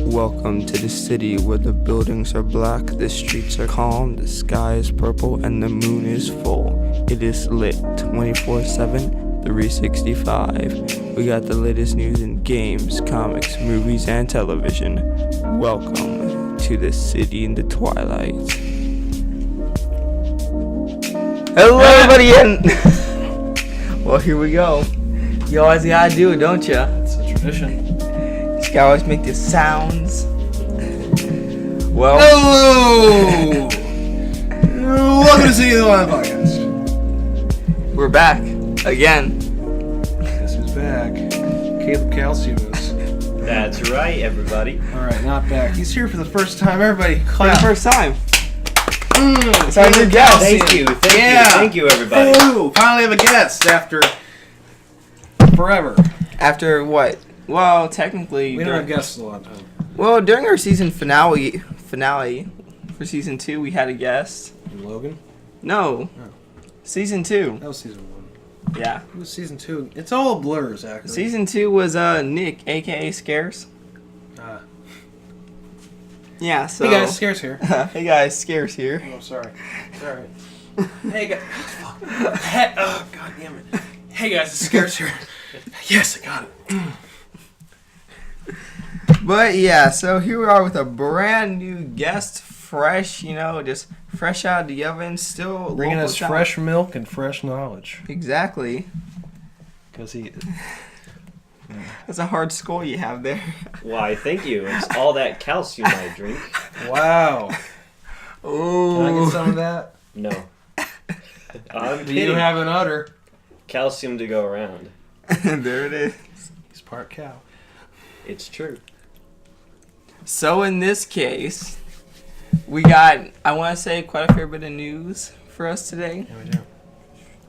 Welcome to the city where the buildings are black, the streets are calm, the sky is purple, and the moon is full. It is lit 24/7, 365. We got the latest news in games, comics, movies, and television. Welcome to the city in the Twilight. Hello, everybody, and well, here we go. You always gotta do it, don't ya? It's a tradition. You always make the sounds. Well, hello! Welcome to City of the Wild Podcast. We're back again. Guess who's back? Caleb Calcius. That's right, everybody. Alright, not back. He's here for the first time. Everybody, For clap. the first time. It's our new guest. Thank you, everybody. Ooh, finally have a guest after forever. After what? Well, technically, We don't have guests a lot of time. well, during our season finale for season 2, we had a guest. Logan? No, Oh. season 2. That was season 1. Yeah, It was season 2. It's all blurs, actually. season 2 was Nick, aka Scares. Yeah. So. Hey guys, Scares here. Hey guys, Scares here. Oh, sorry. Sorry. Hey guys. Hey, oh, god damn it. Hey guys, it's Scares here. Yes, I got it. But yeah, so here we are with a brand new guest, fresh, just fresh out of the oven, still Bringing local us talent. fresh milk and fresh knowledge. Exactly. Because he... That's a hard skull you have there. Why, thank you. It's all that calcium I drink. Wow. Oh. Can I get some of that? No. I'm Do you kidding. have an udder? Calcium to go around. There it is. He's part cow. It's true. So in this case, we got, I want to say, quite a fair bit of news for us today. Yeah, we do.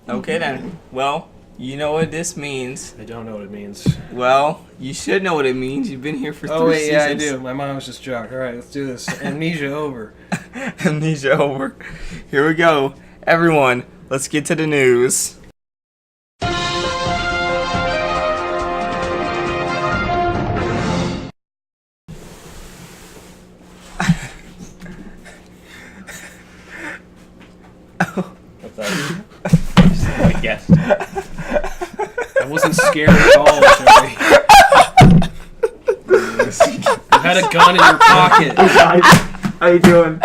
Okay then. Well, you know what this means. I don't know what it means. Well, you should know what it means. You've been here for 3 seasons. Yeah, I do. My mom was just joking. All right, let's do this. Amnesia over. Amnesia over. Here we go. Everyone, let's get to the news. What's that? I guessed. I wasn't scared at all, Jerry. You had a gun in your pocket. How you doing?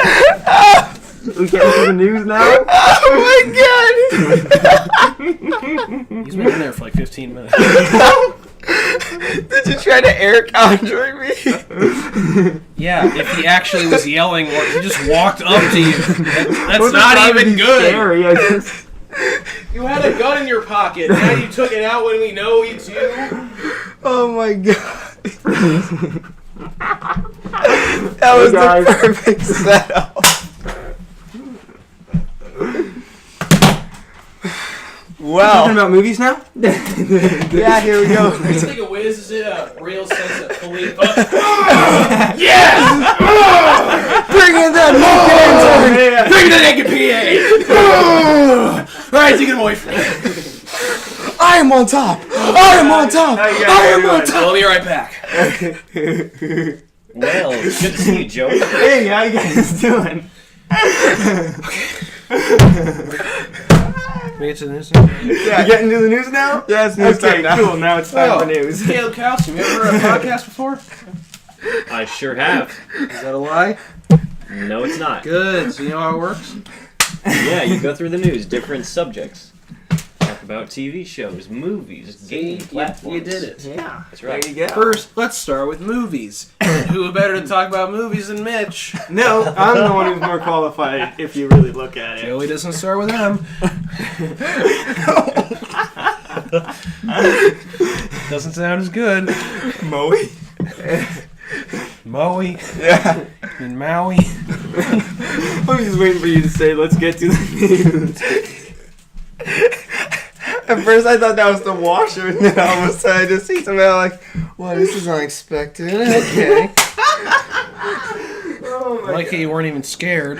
We getting to the news now? Oh my god! He's been in there for like 15 minutes. Did you try to Eric Andre me? Yeah, if he actually was yelling or he just walked up to you. That's not even good. Scary, I just... You had a gun in your pocket. Now you took it out when we know it's you. Oh my god. That was the perfect setup. Well, Talking about movies now? yeah, here we go. Let's take a whiz. Is it a real sense of police? Yes! Bring in that Bring the naked PA! Alright, take it away from me. I am on top! I am on top! I am on top! I'll be right back. Well, it's good to see you, Joe. Hey, how you guys doing? Can we get to the news now? Yeah. You getting to the news now? Yeah, it's news time now. Cool, now it's time for news. Caleb Calcium, you ever heard a podcast before? I sure have. Is that a lie? No, it's not. Good. So you know how it works? Yeah, you go through the news, different subjects. Talk about TV shows, movies, game platforms. You did it. Yeah, That's right. there you go. First, let's start with movies. Who better to talk about movies than Mitch? No, I'm the one who's more qualified if you really look at it. Joey doesn't start with M. Doesn't sound as good. Moe? Maui Yeah. and Maui. I'm just waiting for you to say, let's get to the news. At first I thought that was the washer, and then all of a sudden I just see somebody like, well, this is unexpected. Okay. Oh my I like how you weren't even scared.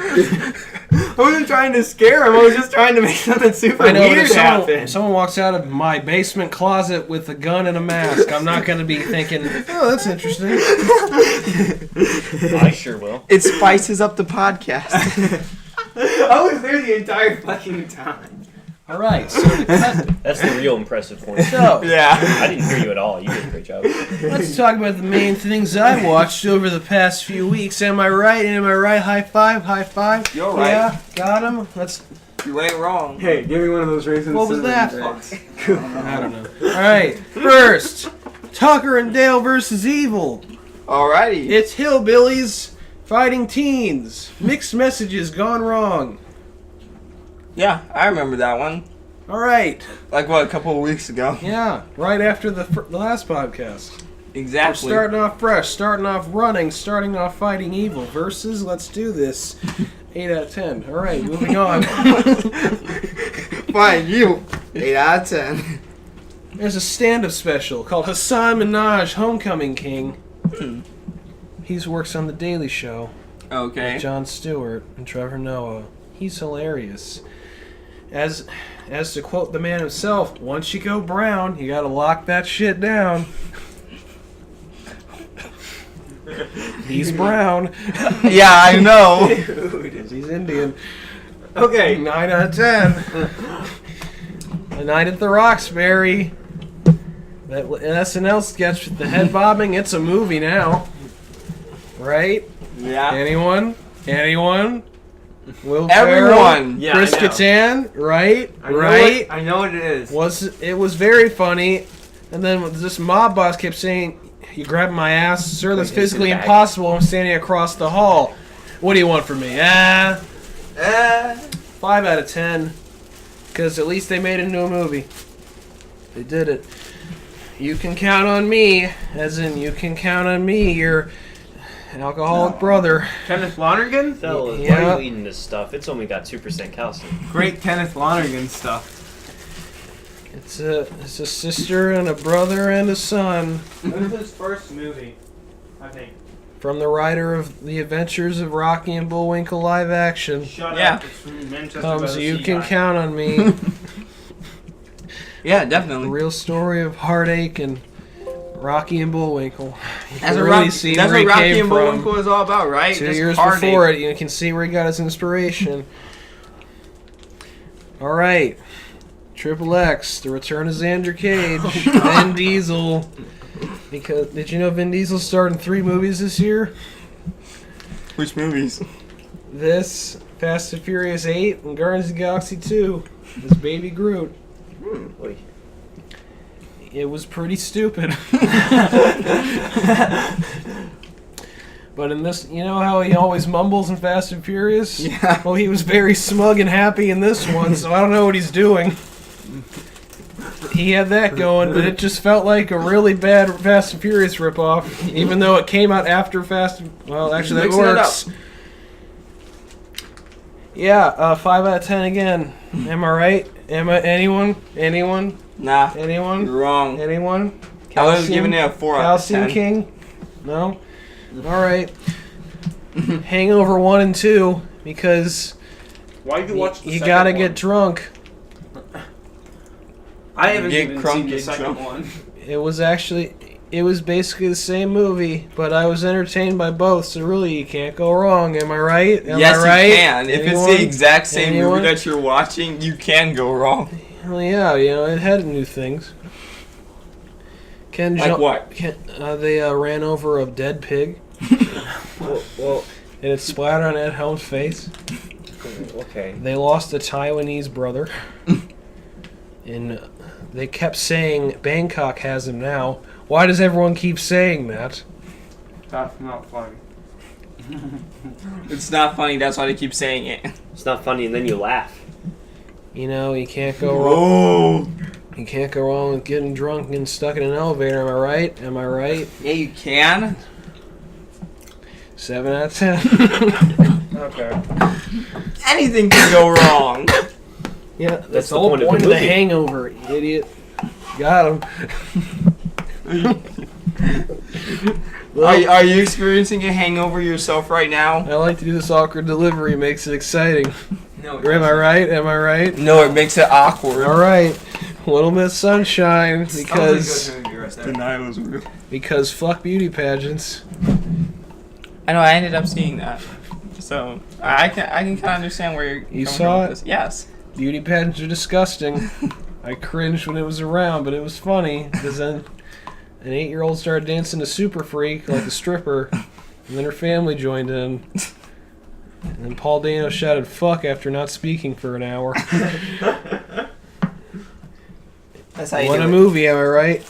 I wasn't trying to scare him. I was just trying to make something super I know, weird happen. if someone walks out of my basement closet with a gun and a mask, I'm not going to be thinking, oh, that's interesting. I sure will. It spices up the podcast. I was there the entire fucking time. All right, so to cut, That's the real impressive point. so Yeah. I didn't hear you at all. You did a great job. let's talk about the main things I watched over the past few weeks. Am I right? Am I right? High five, high five. You're right. Yeah, got him. Let's. You ain't wrong. Hey, give me one of those raisins. What was that? I I don't know. All right, first, Tucker and Dale versus Evil. Alrighty. It's hillbillies fighting teens. Mixed messages gone wrong. Yeah, I remember that one. All right. Like, what, a couple of weeks ago? Yeah, right after the last podcast. We're Exactly. starting off fresh, starting off running, starting off fighting evil versus, let's do this. 8 out of 10. All right, moving on. Fine, you. 8 out of 10. There's a stand-up special called Hassan Minaj, Homecoming King. He works on The Daily Show. Okay. Jon Stewart and Trevor Noah. He's hilarious. As to quote the man himself, once you go brown, you gotta lock that shit down. He's brown. Yeah, I know. He's Indian. Okay. 9 out of 10. A Night at the Roxbury. That SNL sketch with the head bobbing, it's a movie now. Right? Yeah. Anyone? Will Ferrell? Everyone. Yeah, Chris I know. Kattan? Right? I know Right? I know what it is. It was very funny, and then this mob boss kept saying, "You grabbed my ass, sir. That's Put it in physically the bag." impossible. I'm standing across the hall. What do you want from me?" 5 out of 10, because at least they made it into a movie. They did it. You can count on me, as in you can count on me. You're an alcoholic brother. Kenneth Lonergan? Fellas, why Yeah. are you eating this stuff? It's only got 2% calcium. Great Kenneth Lonergan stuff. It's a sister and a brother and a son. This is his first movie, I think. From the writer of The Adventures of Rocky and Bullwinkle live action. Shut Yeah. up. It's from Manchester Comes, by the you Sea can guy. count on me. Yeah, The definitely. real story of heartache and Rocky and Bullwinkle. You That's can what, really see that's where he what Rocky came and from. Bullwinkle is all about, right? 2 Just years heartache. before it, you can see where he got his inspiration. All right, Triple X, The Return of Xander Cage, Vin Diesel. Because did you know Vin Diesel starred in 3 movies this year? Which movies? This, Fast and Furious 8, and Guardians of the Galaxy 2. As Baby Groot. Oy. It was pretty stupid. But in this, you know how he always mumbles in Fast and Furious? Yeah. Well, he was very smug and happy in this one, so I don't know what he's doing. He had that going, but it just felt like a really bad Fast and Furious ripoff, even though it came out after Fast. Well, actually, that Mixing it works. Yeah, 5 out of 10 again. Am I right? Anyone? Nah, Anyone? you're wrong. Anyone? I was giving it a 4 out of Calcium 10. King? No? Alright. Hangover 1 and 2, because Why do you watch the you second gotta one? get drunk. I haven't Get even crunk, seen the get second drunk. one. It was basically the same movie, but I was entertained by both, so really you can't go wrong. Am I right? Yes, I right? you can. If it's Anyone? the exact same Anyone? movie that you're watching, you can go wrong. Well, yeah, you know, it had new things. Like what? They ran over a dead pig, Well, and it splattered on Ed Helms' face. okay. They lost a Taiwanese brother. And they kept saying Bangkok has him now. Why does everyone keep saying that? That's not funny. It's not funny, that's why they keep saying it. It's not funny, and then you laugh. You know, you can't go wrong. Oh. You can't go wrong with getting drunk and stuck in an elevator. Am I right? Am I right? Yeah, you can. 7 out of 10. Okay. Anything can go wrong. Yeah, That's the the whole point of point the of the movie. Hangover, you idiot. Got him. Are you experiencing a hangover yourself right now? I like to do this awkward delivery. Makes it exciting. No. Am I right? Am I right? No, it makes it awkward. All right. Little Miss Sunshine Denial is real. because fuck beauty pageants. I know. I ended up seeing that, so I can kind of understand where you're coming saw from it? with this. Yes. Beauty pageants are disgusting. I cringed when it was around, but it was funny because then an 8-year-old started dancing to Super Freak like a stripper, and then her family joined in. And then Paul Dano shouted "fuck" after not speaking for an hour. That's how you What do a it. movie, am I right?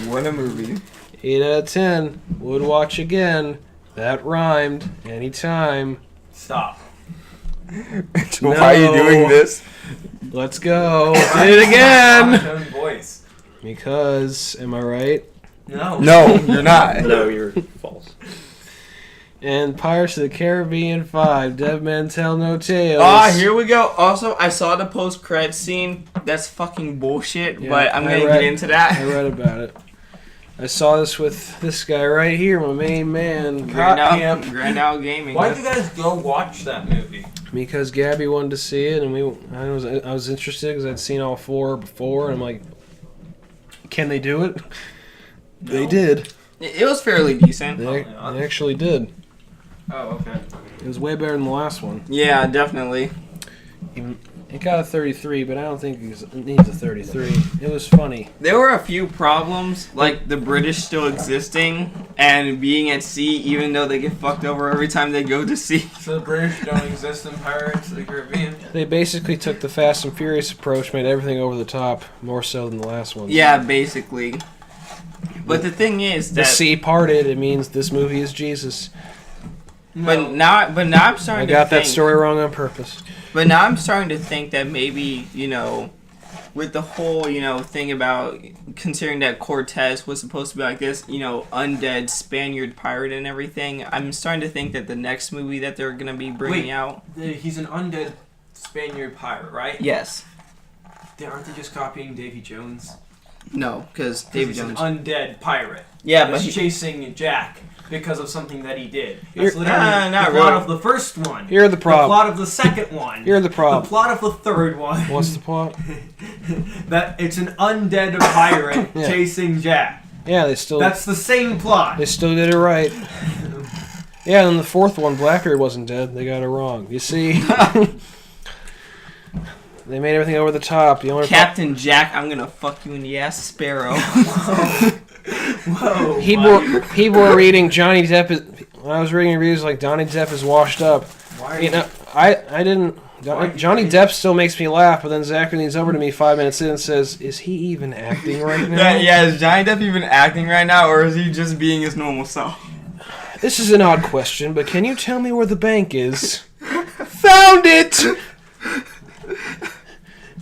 What a movie. 8 out of 10. Would watch again. That rhymed. Anytime. Stop. No. Why are you doing this? Let's go. Did it again. Voice. Because, am I right? No. No, you're not. No, you're false. And Pirates of the Caribbean 5. Dead Men Tell No Tales. Here we go. Also, I saw the post-credits scene. That's fucking bullshit, Yeah, but I'm I going to read- get into that. I read about it. I saw this with this guy right here, my main man. Pimp. GrandOwlGaming. Why did you guys go watch that movie? Because Gabby wanted to see it, and I was interested because I'd seen all 4 before, and I'm like, can they do it? They did. It was fairly decent. They actually did. Oh, okay. It was way better than the last one. Yeah, definitely. It got a 33, but I don't think it needs a 33. It was funny. There were a few problems, like the British still existing and being at sea, even though they get fucked over every time they go to sea. So the British don't exist in Pirates of the Caribbean? They basically took the Fast and Furious approach, made everything over the top, more so than the last one. Yeah, basically. But the thing is The that, sea parted. It means this movie is Jesus. but now I'm starting I to got that think, story wrong on purpose. But now I'm starting to think that maybe, with the whole, thing about considering that Cortez was supposed to be like this, undead Spaniard pirate and everything, I'm starting to think that the next movie that they're going to be bringing out. He's an undead Spaniard pirate, right? Yes. Aren't they just copying Davy Jones? No, because He's David an Jones. undead pirate. Yeah, but He's chasing Jack because of something that he did. You're- That's literally not the plot really. of the first one. Here are the The problem. plot of the second one. Here are the The problem. plot of the third one. What's the plot? That it's an undead pirate Yeah. chasing Jack. Yeah, they still That's the same plot. did it right. Yeah, and then the 4th one, Blackbeard wasn't dead. They got it wrong. You see, they made everything over the top. The only Captain Jack, I'm going to fuck you in the ass, Sparrow. Whoa. people were reading Johnny Depp. When I was reading reviews, like Johnny Depp is washed up. Why are You know, I didn't. Johnny Depp still makes me laugh, but then Zachary leans over to me 5 minutes in and says, "Is he even acting right now?" Is Johnny Depp even acting right now, or is he just being his normal self? This is an odd question, but can you tell me where the bank is? Found it!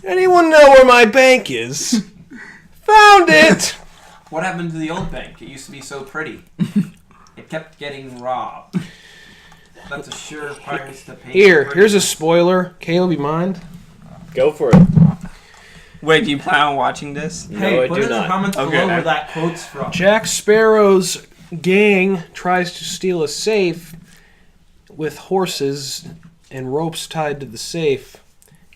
Anyone know where my bank is? Found it! What happened to the old bank? It used to be so pretty. It kept getting robbed. That's a sure price to pay. Here's a spoiler. Caleb, you mind? Go for it. Wait, do you plan on watching this? Hey, No, I put do in the not. comments Okay. below where that quote's from. Jack Sparrow's gang tries to steal a safe with horses and ropes tied to the safe,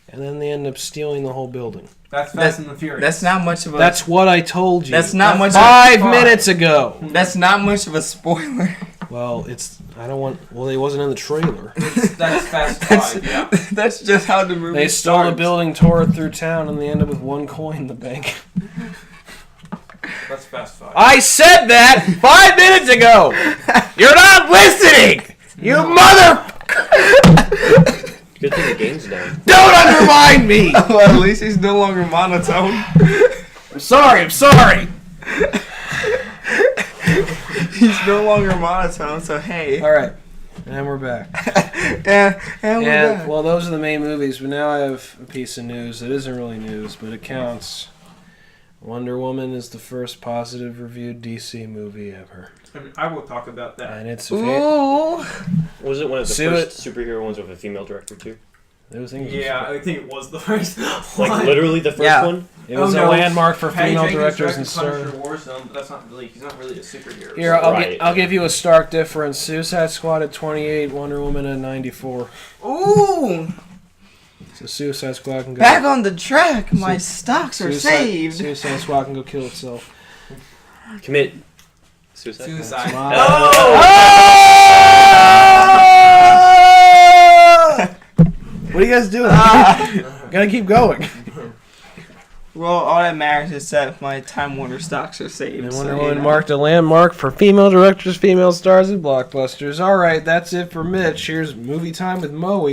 and then they end up stealing the whole building. That's Fast and the Furious. That's not much of a. That's what I told you. That's not much. 5 fine. minutes ago. That's not much of a spoiler. Well, I don't want. Well, it wasn't in the trailer. That's Fast 5, yeah. That's just how the movie They stole starts. a building, tore it through town, and they end up with 1 coin in the bank. That's Fast 5. I said that 5 minutes ago. You're not listening. You mother! Good thing the game's down. Don't undermine me. Well, at least he's no longer monotone. I'm sorry. He's no longer monotone, so hey. All right, and we're back. And we're And back. well, those are the main movies. But now I have a piece of news that isn't really news, but it counts. Wonder Woman is the first positive reviewed DC movie ever, I will talk about that. and it's Ooh. Was it one of the Sue first superhero ones with a female director too? Those things. Yeah, I think it was the first Like literally the first Yeah. one. It was a landmark for female directors and stars. Warzone, but that's not really. He's not really a superhero. Here, Right. I'll give you a stark difference. Suicide Squad at 28, Wonder Woman at 94. Ooh! So Suicide Squad can go. Back on the track! My stocks are saved! Suicide Squad can go kill itself. Commit suicide. Suicide. What are you guys doing? Gotta keep going. Well, all that matters is that my Time Warner stocks are saved. And so, Wonder you Woman know. marked a landmark for female directors, female stars, and blockbusters. All right, that's it for Mitch. Here's movie time with Moe.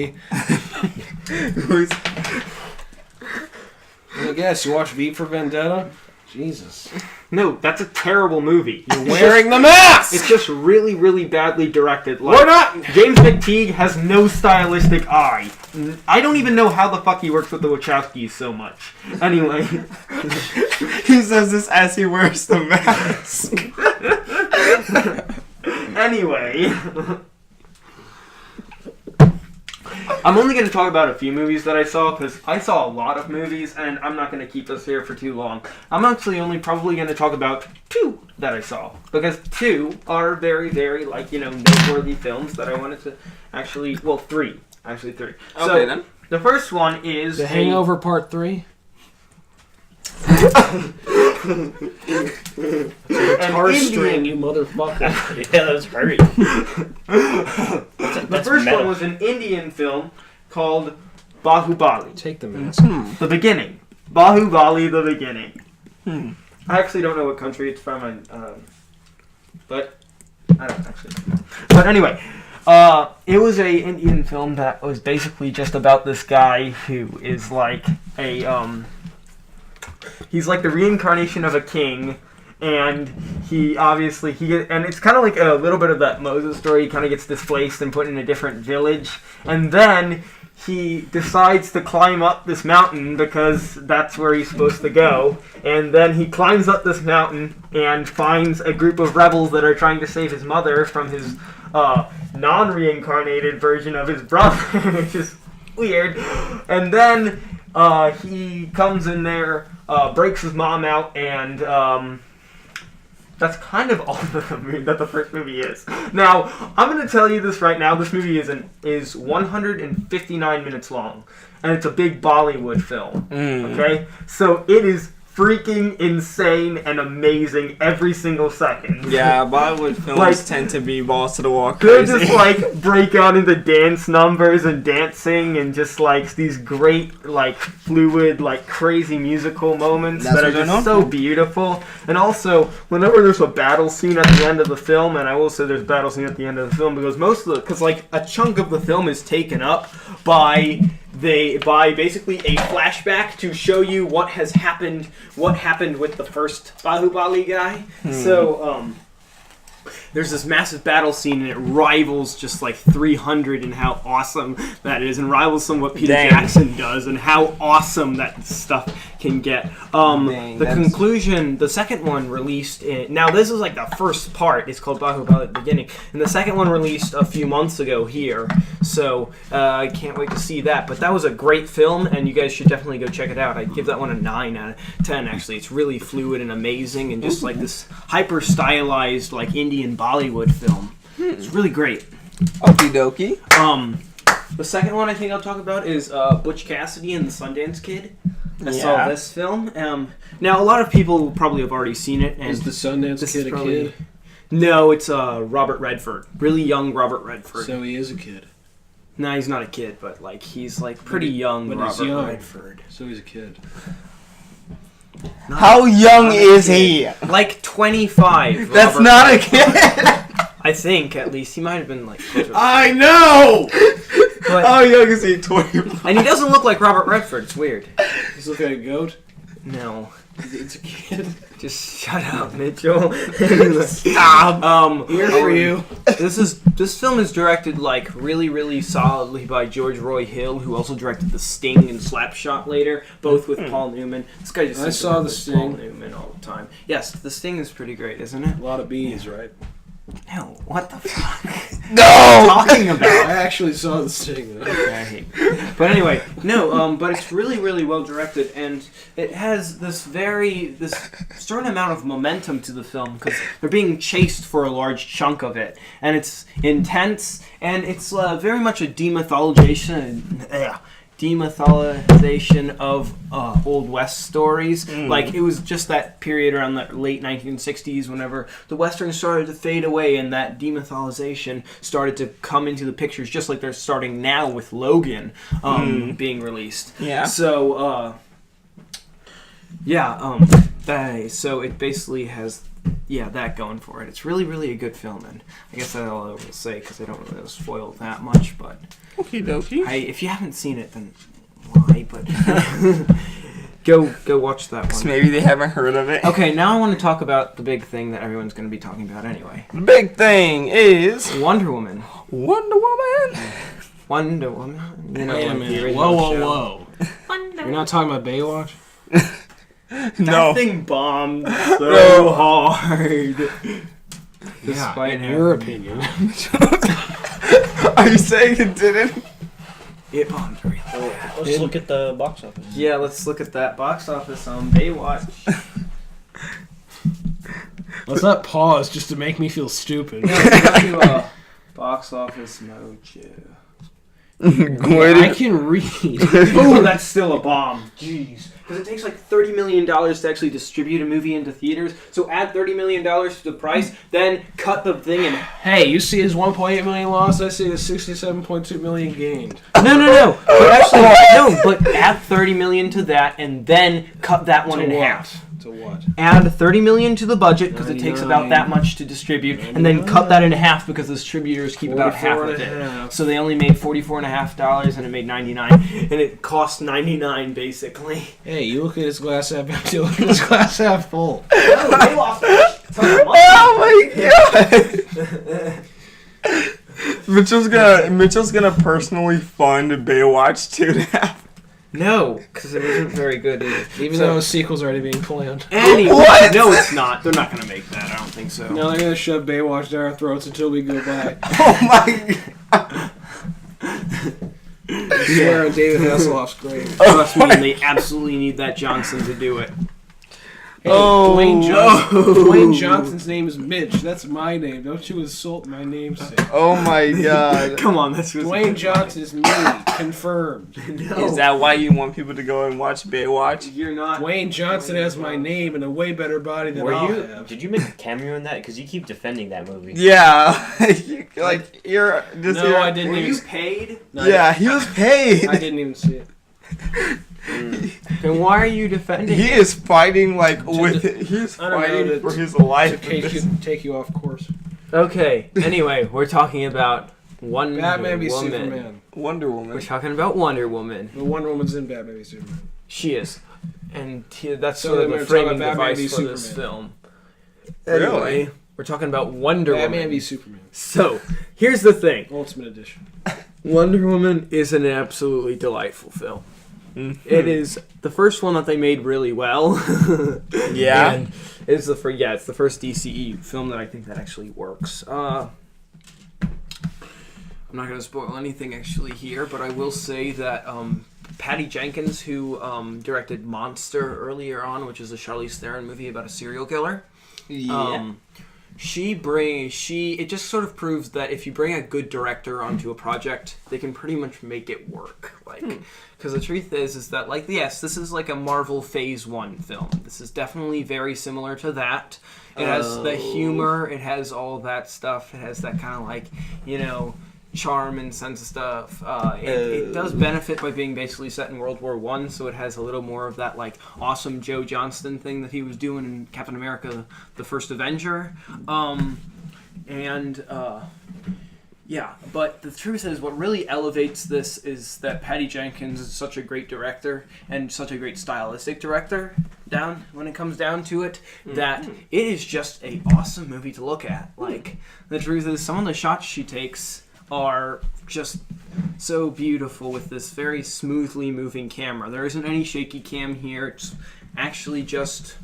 I guess you watch V for Vendetta. Jesus, No, that's a terrible movie. you're wearing the mask. It's just really, really badly directed. Like, We're not. James McTeague has no stylistic eye. I don't even know how the fuck he works with the Wachowskis so much. Anyway, He says this as he wears the mask. anyway. I'm only going to talk about a few movies that I saw, because I saw a lot of movies, and I'm not going to keep us here for too long. I'm actually only probably going to talk about 2 that I saw, because 2 are very, very, noteworthy films that I wanted to actually, 3. Actually, 3. Okay, then. The first one is The Hangover Part 3. Tar string, you motherfucker. Yeah, that was hurry. The first one was an Indian film called Bahubali. Take the mask. The Beginning. Bahubali, The Beginning. I actually don't know what country it's from, but I don't actually know. But anyway, it was a Indian film that was basically just about this guy who is like he's like the reincarnation of a king, and and it's kind of like a little bit of that Moses story. He kind of gets displaced and put in a different village, and then he decides to climb up this mountain because that's where he's supposed to go. And then he climbs up this mountain and finds a group of rebels that are trying to save his mother from his non-reincarnated version of his brother, which is weird. And then he comes in there, breaks his mom out, and that's kind of all that the first movie is. Now, I'm going to tell you this right now. This movie is 159 minutes long, and it's a big Bollywood film. Okay? So it is freaking insane and amazing every single second. Yeah, Bollywood films tend to be balls to the wall They crazy. just break out into dance numbers and dancing and just these great fluid crazy musical moments That's that are what they're known just so for. beautiful. And also, whenever there's a battle scene at the end of the film, and I will say there's a battle scene at the end of the film because a chunk of the film is taken up by basically a flashback to show you what happened with the first Bahubali guy. So there's this massive battle scene, and it rivals just 300 and how awesome that is, and rivals some what Peter Jackson does and how awesome that stuff can get. Conclusion, the second one released now this is the first part. It's called Bahubali at the Beginning, and the second one released a few months ago here, so I can't wait to see that. But that was a great film, and you guys should definitely go check it out. I'd give that one a 9 out of 10 actually. It's really fluid and amazing, and just this hyper stylized Indian Bollywood film. It's really great. Okie dokie. The second one I think I'll talk about is Butch Cassidy and the Sundance Kid. I saw this film. Now a lot of people probably have already seen it. And Is the Sundance Kid a kid? No, it's Robert Redford, really young Robert Redford. So he is a kid. No, he's not a kid, but he's pretty young. But Robert he's young. Redford. So he's a kid. How young is he? 25. That's Robert not a Redford. kid. I think at least he might have been closer. I know. But, How young is he? 25. and he doesn't look like Robert Redford. It's weird. He's looking at a goat. No. It's a kid. Just shut up, Mitchell. Stop. Here for you. This film is directed really, really solidly by George Roy Hill, who also directed The Sting and Slapshot later, both with Paul Newman. This guy just I saw The with Sting. Paul Newman all the time. Yes, The Sting is pretty great, isn't it? A lot of bees, right? No, what the fuck? No. Talking about. I actually saw the Sting. Though. Okay. But anyway, no. But it's really, really well directed, and it has this certain amount of momentum to the film because they're being chased for a large chunk of it, and it's intense, and it's very much a demytholization of Old West stories. Like, it was just that period around the late 1960s whenever the Westerns started to fade away and that demytholization started to come into the pictures, just like they're starting now with Logan being released. Yeah. So, so it basically has that going for it. It's really, really a good film, and I guess that's all I will say because I don't really want to spoil that much, but Okie dokie. if you haven't seen it, then why? But go watch that one. So maybe they haven't heard of it. Okay, now I want to talk about the big thing that everyone's going to be talking about anyway. The big thing is Wonder Woman. Wonder Woman. Wonder Woman. You know, Wait a like the minute. original Whoa, show. You're not talking about Baywatch? No. That thing bombed so hard. Despite in your opinion. Are you saying it didn't? It bombed really hard. Let's look at the box office. Yeah, let's look at that box office on Baywatch. Let's not pause just to make me feel stupid. Let's do box office mojo. I can read. Oh, that's still a bomb. Jeez. Because it takes like $30 million to actually distribute a movie into theaters. So add $30 million to the price, then cut the thing in. Hey, you see his 1.8 million loss, I see his 67.2 million gained. No. But actually, but add $30 million to that and then cut that one in half. To what? Add $30 million to it because it takes about 99. that much to distribute, and then cut that in half because the distributors keep about half of it. So they only made $44.50 and it made $99, and it cost $99 basically. Hey, you look at his glass half empty, look at his glass half full. No, they lost a ton of money. Oh my god! Mitchell's gonna personally fund Baywatch 2.5. No, because it wasn't very good. Even though a sequel's already being planned. Anyway, What? no, it's not. They're not going to make that. I don't think so. No, they're gonna shove Baywatch down our throats until we go by. Oh my god! I swear on David Hasselhoff's grave. Trust me, they absolutely need that Johnson to do it. Hey, Oh, Dwayne Johnson's name is Mitch. That's my name. Don't you insult my namesake. Oh my god! Come on, that's really Dwayne Johnson is me. Confirmed. No, Is that why you want people to go and watch Baywatch? you're not. Dwayne Johnson has my name and a way better body than I'll have. Did you make a cameo in that? Because you keep defending that movie. Yeah, you're just. No, I didn't Were even. you paid? No, Yeah, he was paid. I didn't even see it. Then why are you defending He it? is fighting he's I don't know, fighting to- for his To life. take you off course. Okay, anyway, we're talking about Wonder Batman v Woman. Superman. Wonder Woman. We're talking about Wonder Woman. The Wonder Woman's in Batman v Superman. She is. And that's So sort of then the we're talking framing about Batman device v for this Superman. film. Really? Anyway, we're talking about Wonder Batman Woman. v Superman. So, here's the thing. Ultimate Edition. Wonder Woman is an absolutely delightful film. It is the first one that they made really well. Yeah. And it's the first DCE film that I think that actually works. I'm not going to spoil anything actually here, but I will say that Patty Jenkins, who directed Monster earlier on, which is a Charlize Theron movie about a serial killer. Yeah. It just sort of proves that if you bring a good director onto a project, they can pretty much make it work. Because the truth is that yes, this is like a Marvel Phase 1 film. This is definitely very similar to that. It has the humor, it has all that stuff, it has that kind of charm and sense of stuff. It does benefit by being basically set in World War I, so it has a little more of that awesome Joe Johnston thing that he was doing in Captain America: The First Avenger. But the truth is, what really elevates this is that Patty Jenkins is such a great director and such a great stylistic director. When it comes down to it, that it is just a awesome movie to look at. The truth is, some of the shots she takes are just so beautiful with this very smoothly moving camera. There isn't any shaky cam here. It's actually just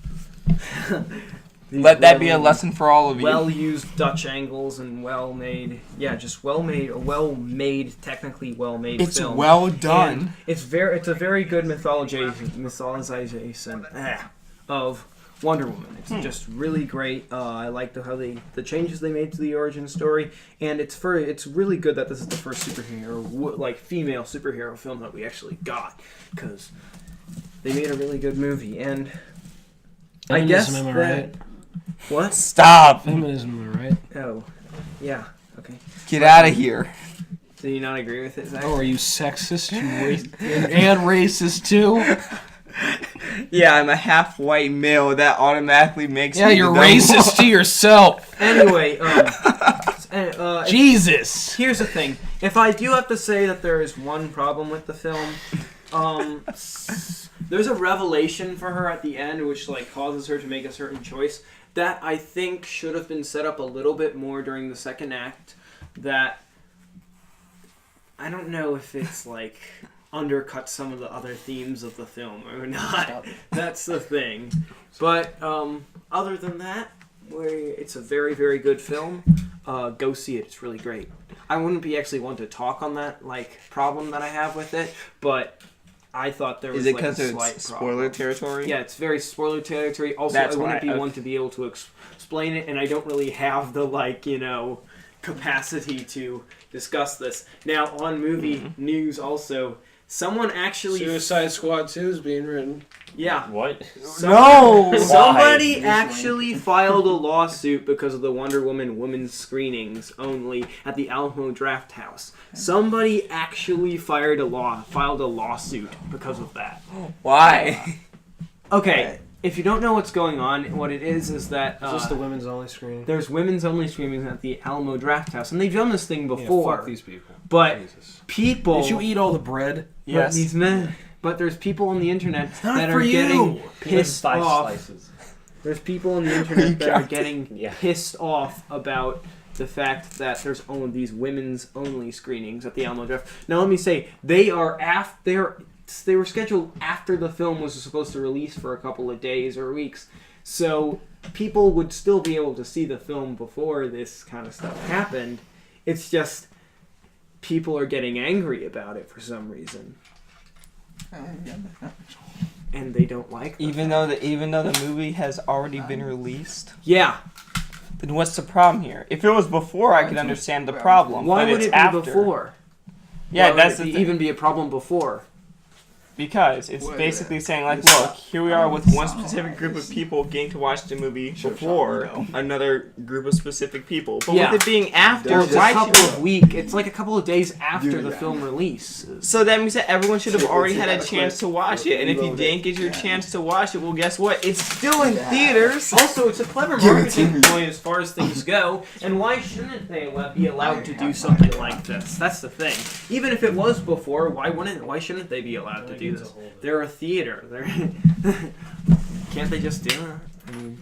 Let that be a lesson for all of you. Well-used Dutch angles and well-made, just well-made, technically well-made It's film. well done. And it's a very good mythologization of Wonder Woman. It's just really great. I like how the changes they made to the origin story, and it's really good that this is the first female superhero film that we actually got, because they made a really good movie. And I guess Feminism, am I that, right? what? Stop. Feminism, am I right? Oh, yeah. Okay. Get out of here. Do you not agree with it, Zach? Oh, are you sexist? And racist too? Yeah, I'm a half white male. That automatically makes Yeah, me you're the racist to yourself. Anyway, Jesus. here's the thing. If I do have to say that there is one problem with the film, there's a revelation for her at the end which causes her to make a certain choice that I think should have been set up a little bit more during the second act. That I don't know if it's undercut some of the other themes of the film or not. That's the thing. But other than that, it's a very, very good film. Go see it. It's really great. I wouldn't be actually one to talk on that problem that I have with it, but I thought there was Is it a because slight it's problem. spoiler territory? Yeah, it's very spoiler territory. Also, That's I wouldn't why, be one to be able to explain it, and I don't really have the capacity to discuss this. Now, on movie news also, someone actually... Suicide Squad 2 is being written. Yeah. What? No! Somebody actually filed a lawsuit because of the Wonder Woman screenings only at the Alamo Draft House. Somebody actually filed a lawsuit because of that. Why? Okay, if you don't know what's going on, what it is that Is this the women's only screening? there's women's only screenings at the Alamo Draft House, and they've done this thing before. Yeah, fuck these people. But Jesus. people... Did you eat all the bread? But these men... But there's people on the internet not that for are getting you. pissed Five off. slices. There's people on the internet that are getting Yeah. pissed off about the fact that there's only these women's only screenings at the Alamo Draft. Now let me say, they were scheduled after the film was supposed to release for a couple of days or weeks. So people would still be able to see the film before this kind of stuff happened. It's just people are getting angry about it for some reason. And they don't like them. Even though the movie has already been released, Yeah. then what's the problem here? If it was before, I could understand the problem. Why but would it's it be after. before? Yeah, Why that's would the it thing. even be a problem before? Because it's basically saying look, here we are with one specific group of people getting to watch the movie before another group of specific people. But Yeah. with it being after, It's a why couple should of weeks. It's like a couple of days after the film releases. So that means that everyone should have already had a chance to watch it. And if you didn't get your chance to watch it, well, guess what? It's still in theaters. Also, it's a clever marketing ploy as far as things go. And why shouldn't they be allowed to do something like this? That's the thing. Even if it was before, why shouldn't they be allowed to do this? They're a theater. Can't they just do it? I mean,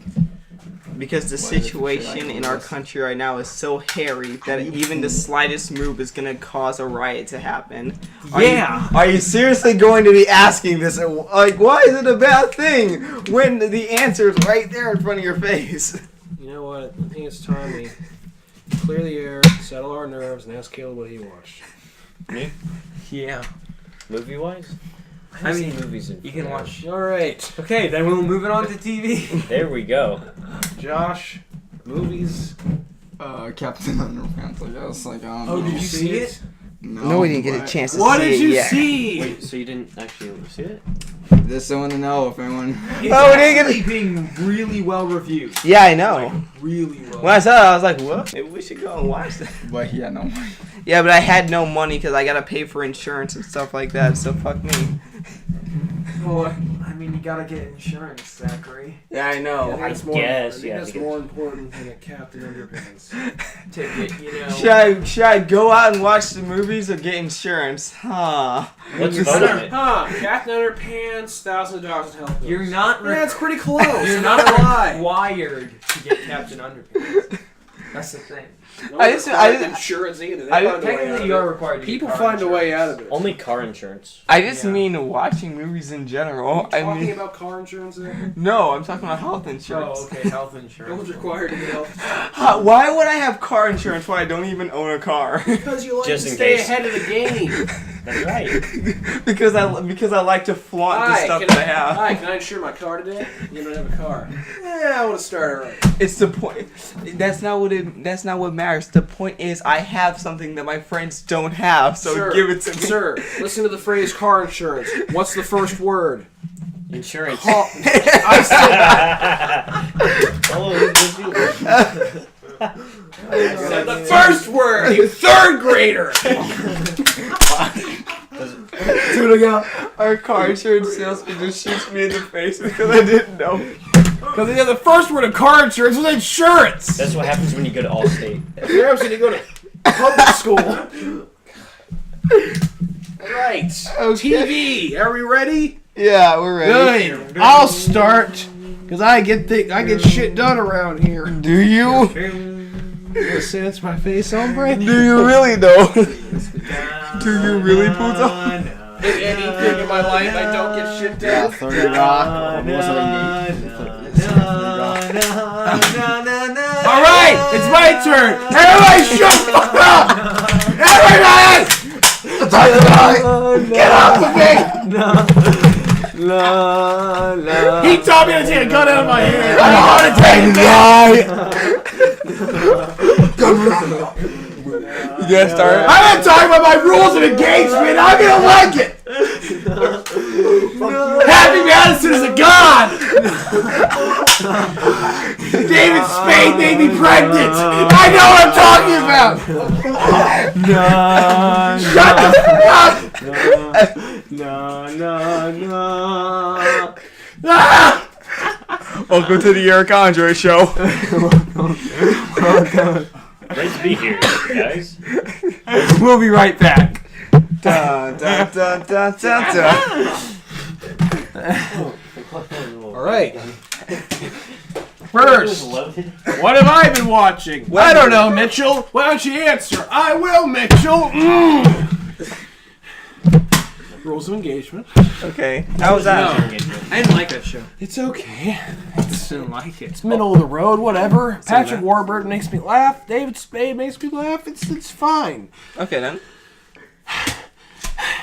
Because the situation in our country right now is so hairy that even the slightest move is going to cause a riot to happen. Are you seriously going to be asking this? Like, why is it a bad thing when the answer is right there in front of your face? You know what? I think it's time we clear the air, settle our nerves, and ask Caleb what he watched. Me? yeah. Movie wise? I mean, movies in you can forever. watch. All right. Okay, then we'll move it on to TV. There we go. Josh, movies. Captain Underpants, I guess. Oh, did you see it? No, we didn't get a chance to What see did it you yet. see? Wait, so you didn't actually see it? Just someone to know if anyone. It's Oh, we didn't actually being really well reviewed. Yeah, I know. Really well. When I saw it, I was like, what? Maybe we should go and watch that. But yeah, no. Yeah, but I had no money because I got to pay for insurance and stuff like that, so fuck me. Well, I mean, you gotta get insurance, Zachary. Yeah, I know. I think guess, I yeah, think that's more important than a Captain Underpants. Ticket, you know. Should I go out and watch the movies or get insurance? Huh. Let's vote on it. Huh? Captain Underpants, $1,000 in health bills. You're not. Yeah, it's pretty close. You're not required to get Captain Underpants. That's the thing. I just insurance either. Technically, you are required to People get car find a way out insurance. of it. Only car insurance. I just mean watching movies in general. I Talking mean, about car insurance there? no, I'm talking about health insurance. Oh, okay, health No insurance. one's required to get health insurance. Why would I have car insurance when I don't even own a car? Because you like Just to in stay case. ahead of the game. That's right. because I like to flaunt the stuff can that I have. Hi, can I insure my car today? You don't have a car. Yeah, I want to start it right. It's the point. That's not what matters. The point is I have something that my friends don't have, so Sir, give it to me. Sir, listen to the phrase car insurance. What's the first word? Insurance. I said the first word, you third grader. Our car insurance salesman just shoots me in the face because I didn't know. Because the first word of car insurance was insurance. That's what happens when you go to Allstate. You're actually to go to public school. Right. TV. Are we ready? Yeah, we're ready. Good. I'll start because I get shit done around here. Do you? You say that's my face, hombre? Do you really though? Do you really, Puto? If anything in my life I don't get shit done. 30 Rock. All right, it's my turn. Everybody, shut the fuck up! Everybody, get off of me! He told me to take a gun out of my hand. I don't want to take it. You gotta start. I'm not talking about my rules of engagement. I'm gonna like it. Happy Madison is a god. David Spade made me pregnant. I know what I'm talking about. Shut the fuck up. Welcome to the Eric Andre show. Great to be here, guys. We'll be right back. Dun, dun, dun, dun, dun, dun. All right. First, what have I been watching? I don't know, Mitchell. Why don't you answer? I will, Mitchell. Rules of engagement. Okay, how was that? I didn't like that show. It's okay. I didn't like it. It's middle of the road, whatever. Patrick Warburton makes me laugh. David Spade makes me laugh. It's fine. Okay then.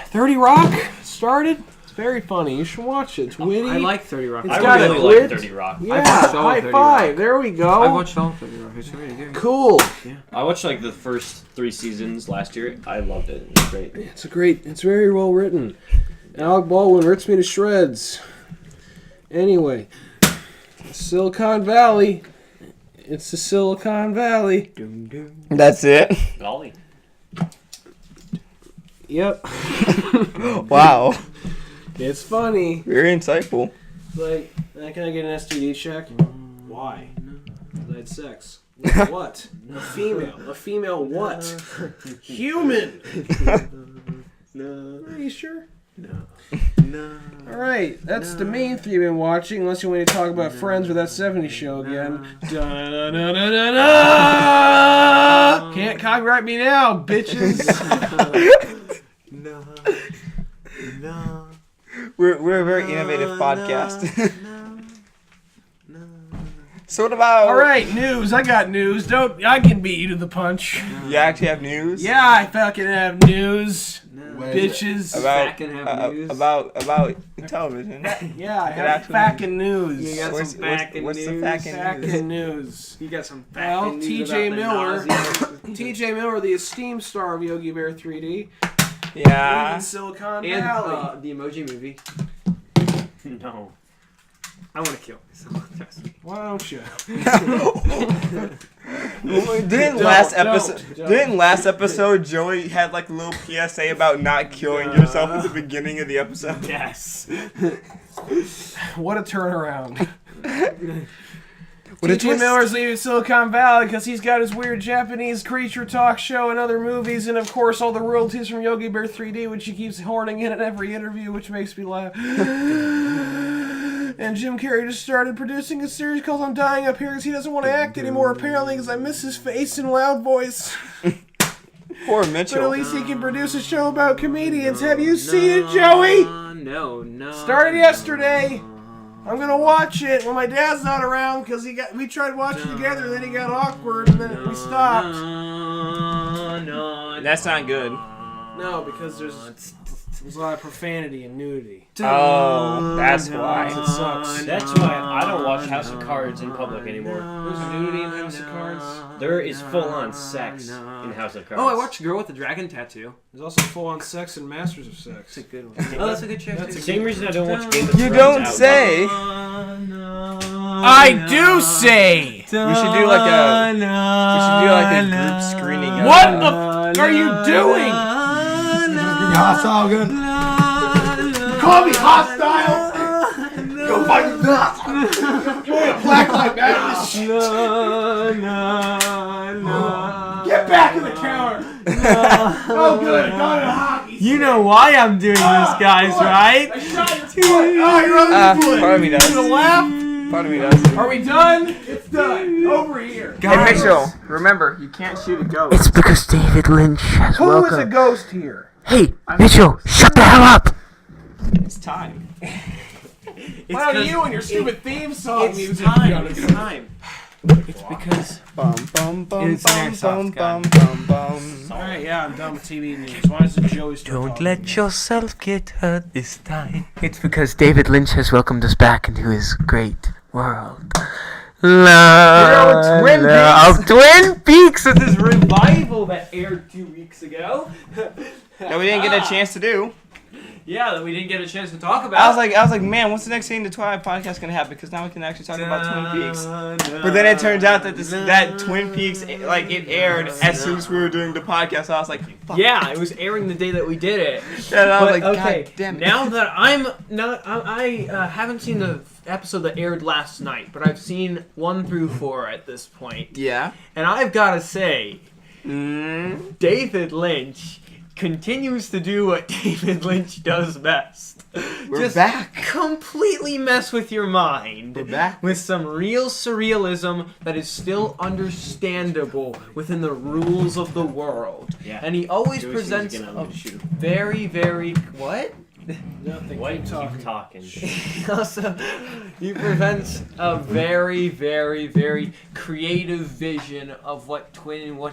30 Rock started. It's very funny. You should watch it. It's witty. I like 30 Rock. It's I got really a like wit. 30 Rock. Yeah, watched all of high 30 five. Rock. There we go. I watched all 30 Rock. It's really good. Cool. I watched like the first 3 seasons last year. I loved it. It was great. It's very well written. Alec Baldwin rips me to shreds. Anyway, Silicon Valley. It's the Silicon Valley. That's it. Golly. Yep. Wow. It's funny. Very insightful. Like, can I get an STD check? Why? Because I had sex. What? A female. A female what? Human. Are you sure? No. Alright, that's the main thing you've been watching, unless you want to talk about Friends or that 70s show again. Da-da-da-da-da-da! Can't copyright me now, bitches! No. We're a very innovative podcast. So what about? Alright, news. I got news. I can beat you to the punch. You actually have news? Yeah, I fucking have news. Bitches. About news. about television. Yeah, I have fucking news. You got What's some fucking the news. fucking news? Fucking news. You got some Well, fucking news TJ about the Miller. Nazis. TJ Miller, the esteemed star of Yogi Bear 3D, Yeah. in Silicon And Valley. the Emoji Movie. No. I want to kill myself. Trust me. Why don't you? Didn't last episode Joey had like a little PSA about not killing yourself at the beginning of the episode? Yes. What a turnaround. What a TJ twist. Miller's leaving Silicon Valley because he's got his weird Japanese creature talk show and other movies, and of course all the royalties from Yogi Bear 3D, which he keeps horning in at every interview, which makes me laugh. And Jim Carrey just started producing a series called I'm Dying Up Here because he doesn't want to act anymore, apparently, because I miss his face and loud voice. Poor But at Mitchell. least he can produce a show about comedians. Have you seen it, Joey? No. Started yesterday. I'm gonna watch it when my dad's not around because we tried watching together, then he got awkward, and then we stopped. That's not good. No, because there's a lot of profanity and nudity. Oh, that's why. It sucks. That's why I don't watch House of Cards in public anymore. There's nudity in House of Cards. There is full-on sex in House of Cards. Oh, I watched Girl with the Dragon Tattoo. There's also full-on sex in Masters of Sex. That's a good one. Oh, that's a good show That's too. the same reason I don't watch Game of Thrones. You don't out say. I do say. We should do like a group screening. Of What it. the f are you doing? Hostile gun. Call me hostile. Go find your nuts. Join a Black Lives Matter. Get back in the counter. Oh, good. Got it hockey. You know why I'm doing this, guys, right? I shot your foot. Oh, you're on the foot. Part of me does. You gonna laugh? Part of me does. Are we done? It's done. Over here. Hey, Mitchell, remember, you can't shoot a ghost. It's because David Lynch has Who is a welcomed. ghost here? Hey, Mitchell, shut the hell up! It's time. Why don't you and your stupid theme song It's music? time. It's time. It's because. Bum bum bum It's an bum airsoft bum gun. bum bum. Alright, yeah, I'm done with TV news. Why is it Joey still Don't talking? let yourself get hurt this time. It's because David Lynch has welcomed us back into his great world. Twin Peaks. Of Twin Peaks! This is revival that aired 2 weeks ago. That we didn't get a chance to do. Yeah, that we didn't get a chance to talk about. I was like, man, what's the next thing the Twilight podcast gonna have? Because now we can actually talk about Twin Peaks. But then it turns out that that Twin Peaks, like, it aired as soon as we were doing the podcast. So I was like, fuck. Yeah, it was airing the day that we did it. And I was But, like, okay, God damn it. now that I haven't seen the episode that aired last night, but I've seen 1 through 4 at this point, Yeah. and I've got to say, David Lynch continues to do what David Lynch does best. We're Just back. completely mess with your mind. We're back. With some real surrealism that is still understandable within the rules of the world. Yeah. And he always Joey presents seems to get on a to shoot. very, very... What? Nothing. What? Keep talking. Keep talking. Also, he presents a very, very, very creative vision of what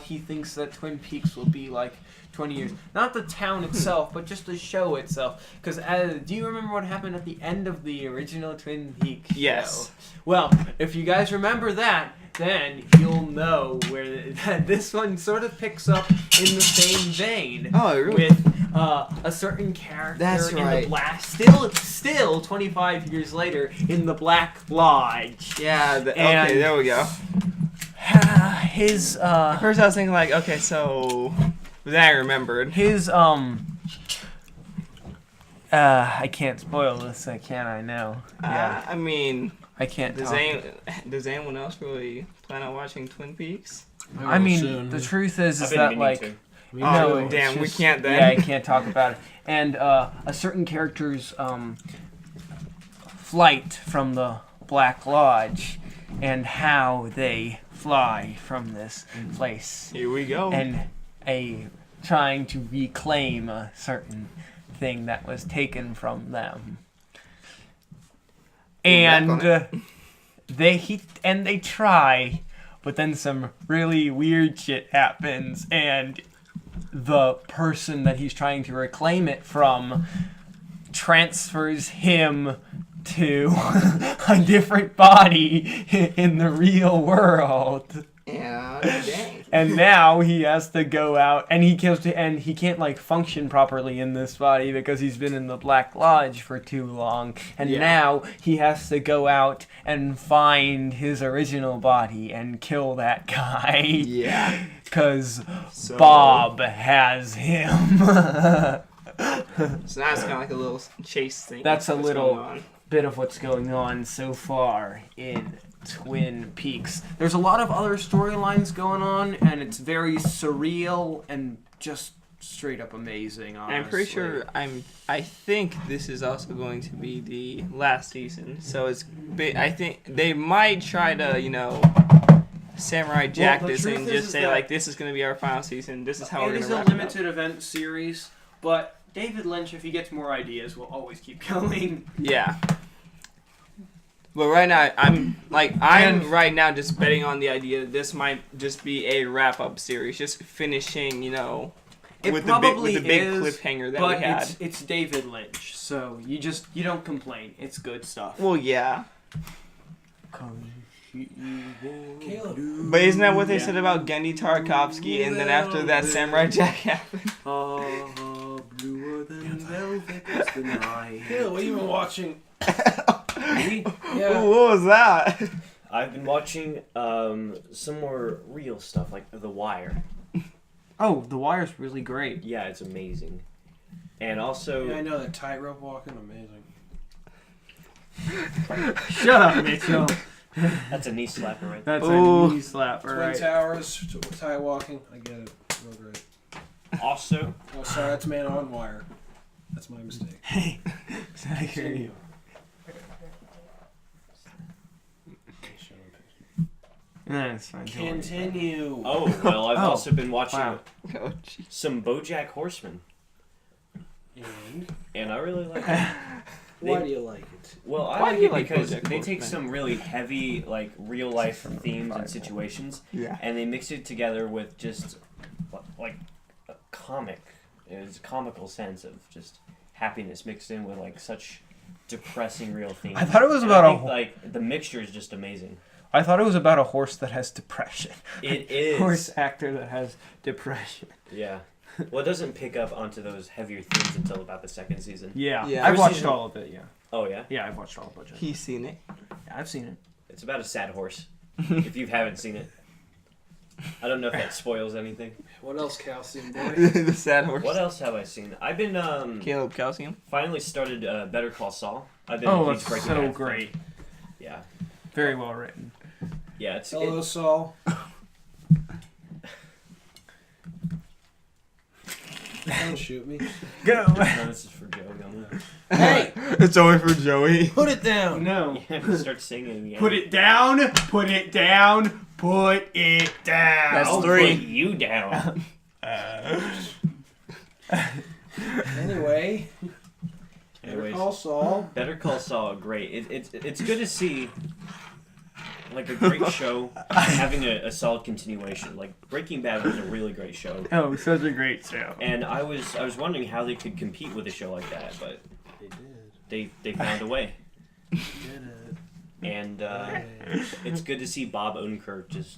he thinks that Twin Peaks will be like 20 years. Not the town itself, but just the show itself. Because do you remember what happened at the end of the original Twin Peaks show? Yes. Well, if you guys remember that, then you'll know where this one sort of picks up in the same vein. Oh, really? With a certain character That's in right. the Black... Still, 25 years later, in the Black Lodge. Yeah. And- Okay, there we go. His, At first I was thinking like, okay, so... But then I remembered. his, I can't spoil this, can I now? Yeah, I mean, I can't does talk. anyone else really plan on watching Twin Peaks? I mean, the truth is I've been that, meaning like... to. No, Oh, it's damn, we just- can't then. Yeah, I can't talk about it. And a certain character's flight from the Black Lodge and how they fly from this place. Here we go. And trying to reclaim a certain thing that was taken from them. And they try, but then some really weird shit happens, and the person that he's trying to reclaim it from transfers him to a different body in the real world. Yeah, dang. And now he has to go out, and he can't like function properly in this body because he's been in the Black Lodge for too long. And now he has to go out and find his original body and kill that guy. Yeah. Because Bob has him. So now it's kind of like a little chase thing. That's a What's little going on. bit of what's going on so far in Twin Peaks. There's a lot of other storylines going on, and it's very surreal and just straight up amazing. Honestly. I'm pretty sure I think this is also going to be the last season. So I think they might try to, Samurai Jack this and just say like, this is going to be our final season. This is how we're going to wrap it up. It is a limited event series, but David Lynch, if he gets more ideas, will always keep going. Yeah. But right now, I'm right now just betting on the idea that this might just be a wrap-up series, just finishing, with the big cliffhanger that we had. But it's David Lynch, so you don't complain. It's good stuff. Well, yeah. Caleb. But isn't that what they said about Gendy Tartakovsky, and then after that, Samurai Jack happened? Bluer than velvet is the night. Caleb, what have you been watching? Me? Yeah. Ooh, what was that? I've been watching some more real stuff, like The Wire. Oh, The Wire's really great. Yeah, it's amazing. And also... Yeah, I know that tightrope walking, amazing. Shut up, Mitchell. That's a knee slapper right there. That's a knee slapper, Twin right? Towers, tie walking. I get it. Real great. Also... Oh, sorry, that's Man on Wire. That's my mistake. Hey, I hear you. That's fine. Continue. Oh, well, I've Oh, also been watching wow. some BoJack Horseman. And I really like it. Why do you like it? Well, I Why like do you it like because BoJack they take Horseman? some really heavy, like, real-life themes and situations, Yeah. and they mix it together with just, like, a comic. It's a comical sense of just happiness mixed in with, like, such depressing real themes. I thought it was And about I think, like, the mixture is just amazing. I thought it was about a horse that has depression. It is. Horse actor that has depression. Yeah. Well, it doesn't pick up onto those heavier themes until about the second season. Yeah, Yeah. I've First watched season- all of it. Yeah, Oh, yeah? yeah, I've watched all of it. He's seen it. Yeah, I've seen it. It's about a sad horse, if you haven't seen it. I don't know if that spoils anything. What else, Calcium Boy? The sad horse. What else have I seen? I've been, Caleb Calcium. finally started Better Call Saul. I've been Oh, a huge that's Breaking so Bad fan. great. Yeah. Very well written. Yeah, it's... Hello, Saul. Don't shoot me. Go. No, this is for Joe. Hey, It's only for Joey. put it down. No. You have to start singing again. Put it down. Put it down. Put it down. That's I'll three. put you down. Anyway, Anyways, call Saul. Better Call Saul, great. It's good to see, like, a great show having a solid continuation. Like, Breaking Bad was a really great show. Oh, such a great show. And I was wondering how they could compete with a show like that, but They did. they found a way. They did it. And it's good to see Bob Odenkirk just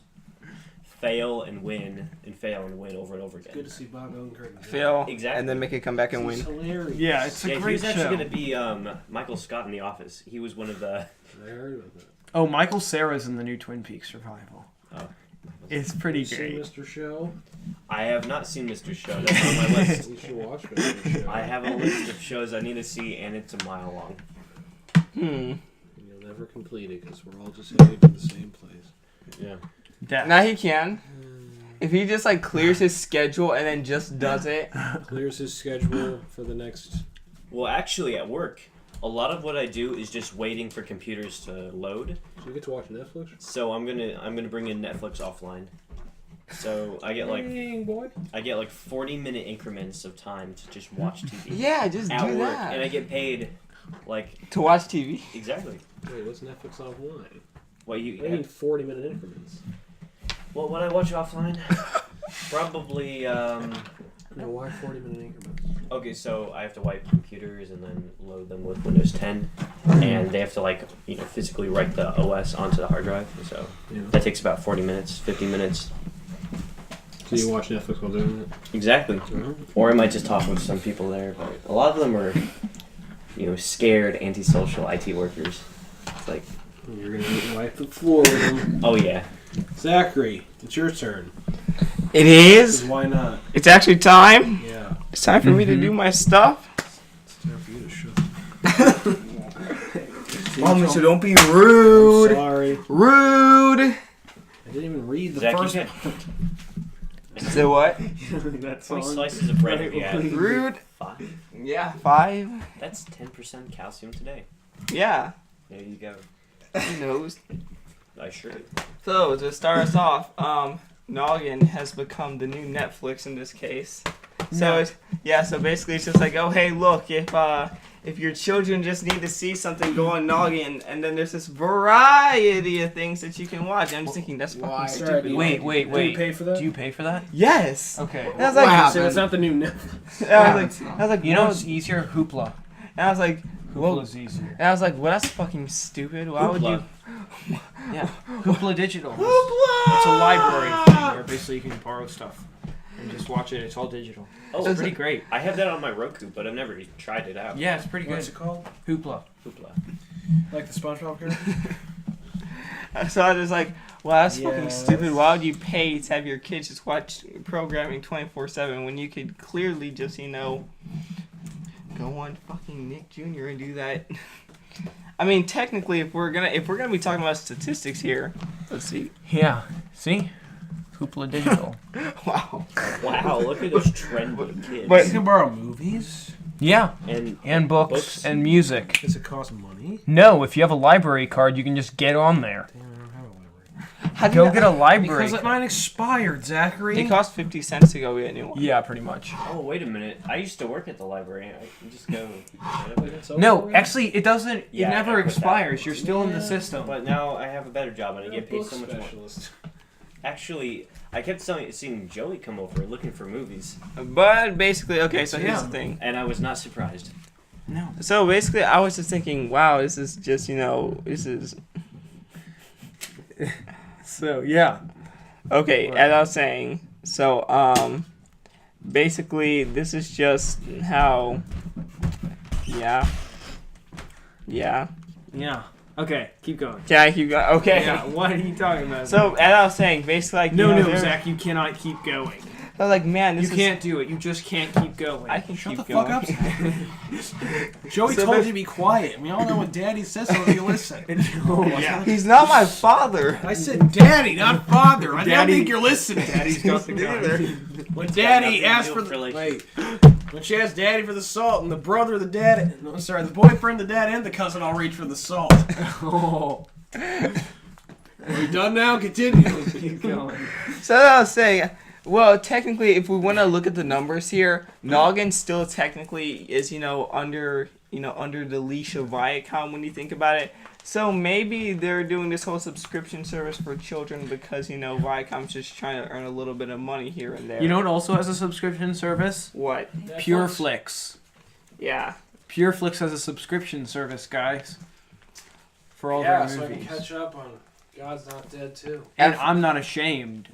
fail and win over and over again. Good to see Bob Odenkirk. Fail. Exactly. And then make it come back and He's win. hilarious. Yeah, it's a Yeah, he great was show. actually going to be Michael Scott in The Office. He was one of the... I heard about that. Oh, Michael Cera's in the new Twin Peaks revival. Oh. It's pretty You seen great. Mr. Show? I have not seen Mr. Show. That's on my list. You should watch Mr. Show. I have a list of shows I need to see, and it's a mile long. Hmm. You'll never complete it because we're all just heading to the same place. Yeah. Death. Now he can. If he just like clears his schedule and then just does it. Clears his schedule for the next. Well, actually, at work, a lot of what I do is just waiting for computers to load. So you get to watch Netflix? So I'm gonna bring in Netflix offline. So I get like Dang, boy. 40-minute increments of time to just watch TV Yeah, just at do work, that. and I get paid like To watch TV. exactly. Wait, what's Netflix offline? Well, I mean 40-minute increments. well, when I watch offline, probably No, why 40-minute increments? okay. So I have to wipe computers and then load them with Windows 10, and they have to physically write the OS onto the hard drive. So Yeah. that takes about 40 minutes, 50 minutes. So you watch Netflix while doing Exactly. it? Or I might just talk with some people there, but a lot of them are, scared, antisocial IT workers. It's like, You're going to wipe the floor with them. oh yeah. Zachary, it's your turn. It 'Cause is. why not? It's actually time. Yeah. It's time for me to do my stuff. It's time for you to shut Oh, Mitchell, don't be rude. I'm sorry. Rude. I didn't even read the Zach, first. you So what? That How many song. slices of bread have you had? Rude. 5. Yeah, 5. That's 10% calcium today. Yeah. There you go. Who knows? I sure do. So to start us off, Noggin has become the new Netflix in this case. So so basically it's just like, oh hey, look, if your children just need to see something, go on Noggin, and then there's this variety of things that you can watch. I'm just thinking that's fucking stupid. Wait. Do you pay for that? Do you pay for that? Yes. Okay. And I was like, Wow. So it's not the new Netflix. I was like, You know what? what's easier? Hoopla. And I was like, well, Hoopla's easier. and I was like, well, that's fucking stupid. Why would you? Yeah. Hoopla Digital. It's a library thing where basically you can borrow stuff and just watch it. It's all digital. Oh, It's pretty great. I have that on my Roku, but I've never tried it out. Yeah, it's pretty good. What's it called? Hoopla. Hoopla. Like the SpongeBob character? So I was like, well, that's fucking Yes. stupid. Why would you pay to have your kids just watch programming 24/7 when you could clearly just, go on fucking Nick Jr. and do that? I mean, technically, if we're gonna be talking about statistics here, let's see. Yeah. See? Hoopla Digital. Wow. Wow, look at those trendy kids. But- You can borrow movies. Yeah. and And books and music. Does it cost money? No, if you have a library card, you can just get on there. Damn, I don't have a library. How do Go you- get a library. Because mine expired, Zachary. It costs 50 cents to go get a new one. Yeah, pretty much. oh, wait a minute. I used to work at the library. I can just go. No, actually, it doesn't. Yeah, it never I put that. expires. You're still in the system. But now I have a better job and I You're get a paid book so much more. specialist. Actually, I kept seeing Joey come over looking for movies, But basically, okay, so here's Yeah. the thing. and I was not surprised. No. So basically, I was just thinking, wow, this is just, this is... So yeah. Okay, as I was saying, so, basically, this is just how... Yeah. Yeah. Okay, keep going. Can I keep going? Okay. Yeah, what are you talking about? So, as I was saying, basically, like, no, there- Zach, you cannot keep going. I was like, man, this You can't do it. You just can't keep going. I can Shut keep the fuck going. up, Zach. Joey So told bas- you to be quiet. We all know what Daddy says, so you listen. Yeah. He's not my father. I said Daddy, not Father. I don't Daddy- think you're listening. Daddy's got the gun. When Daddy asked for the Relationship. when she asked Daddy for the salt, and the brother, the dad, no, sorry, the boyfriend, the dad, and the cousin all reach for the salt. Oh. Are we done now? Continue. Keep going. So as I was saying, well, technically, if we want to look at the numbers here, Noggin still technically is, under the leash of Viacom when you think about it. So maybe they're doing this whole subscription service for children because, Viacom's just trying to earn a little bit of money here and there. You know what also has a subscription service? What? PureFlix. Yeah. PureFlix has a subscription service, guys. For all Yeah, their so I movies. can catch up on God's Not Dead too. And I'm not ashamed.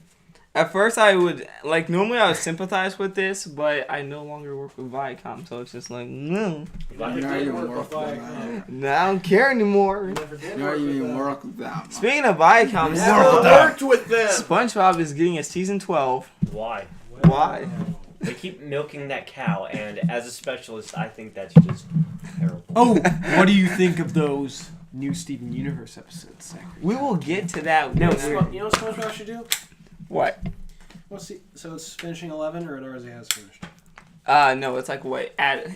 At first, I would, normally I would sympathize with this, but I no longer work with Viacom, so it's just like, no. Not even work with them. I don't care anymore. Never did Not work with even them. work with them. Speaking of Viacom, Never worked with them. SpongeBob is getting a season 12. Why? Why? They keep milking that cow, and as a specialist, I think that's just terrible. Oh, what do you think of those new Steven Universe episodes, Zachary? We will get to that. No, when we're- You know what SpongeBob should do? What? So it's finishing 11, or it already has finished? No, it's like what?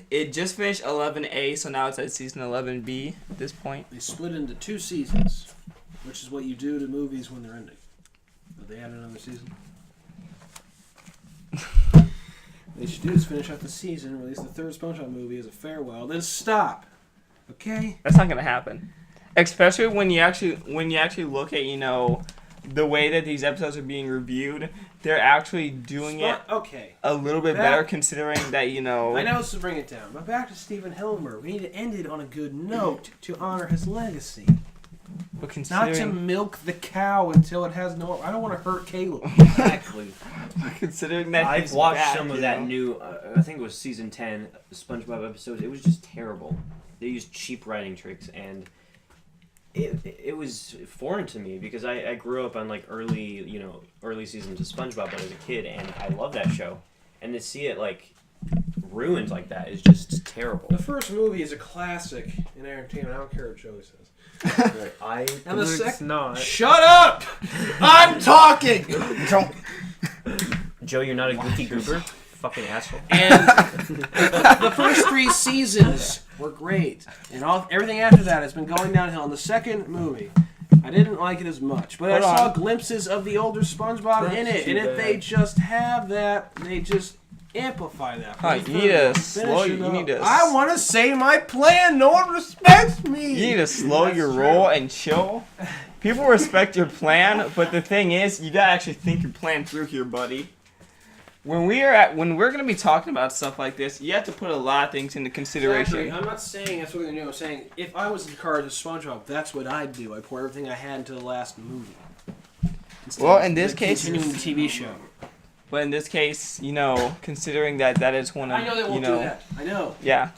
It just finished 11A, so now it's at season 11B at this point. They split into 2 seasons, which is what you do to movies when they're ending. But they add another season. What they should do is finish out the season, release the 3rd SpongeBob movie as a farewell, then stop. Okay? That's not gonna happen. Especially when you actually look at the way that these episodes are being reviewed, they're actually doing it Okay. a little bit better considering that I know this to bring it down, but back to Stephen Hilmer. We need to end it on a good note to honor his legacy. But Not to considering milk the cow until it has no... I don't want to hurt Caleb. Exactly. considering that I've he's watched back, some of you that know? new, I think it was season 10 SpongeBob episodes. It was just terrible. They used cheap writing tricks, and it was foreign to me because I grew up on early seasons of SpongeBob when I was a kid, and I love that show. And to see it ruined like that is just terrible. The first movie is a classic in entertainment. I don't care what Joey says. And the second... not. Shut up! I'm talking! Joe, you're not a goofy goober. Fucking asshole. And the first 3 seasons were great, and everything after that has been going downhill. In the second movie, I didn't like it as much, but I saw glimpses of the older SpongeBob in it, and if they just have that, they just amplify that. You need to slow. You need to. I want to say my plan. No one respects me. You need to slow your roll and chill. People respect your plan, but the thing is, you gotta actually think your plan through here, buddy. When we're gonna be talking about stuff like this, you have to put a lot of things into consideration. Exactly. I'm not saying that's what they're doing. I'm saying if I was in charge of SpongeBob, that's what I'd do. I'd pour everything I had into the last movie. Well, in this case, continuing the TV show. But in this case, considering that is one of I know they won't do that. I know. Yeah.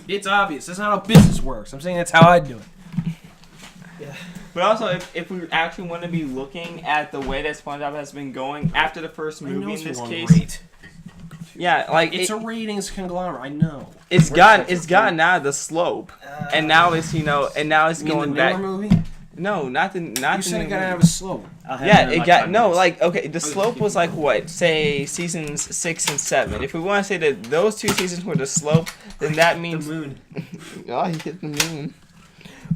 It's obvious. That's not how business works. I'm saying that's how I'd do it. Yeah. But also, if we actually want to be looking at the way that SpongeBob has been going after the first movie, in this case, great. Yeah, like it's a ratings conglomerate. I know. It's gotten out of the slope, and now it's going the back. Movie? No, not the. You said it got out of a slope. Yeah, it got the slope was like what? Say seasons 6 and 7. If we want to say that those 2 seasons were the slope, then that means the moon. Oh, he hit the moon.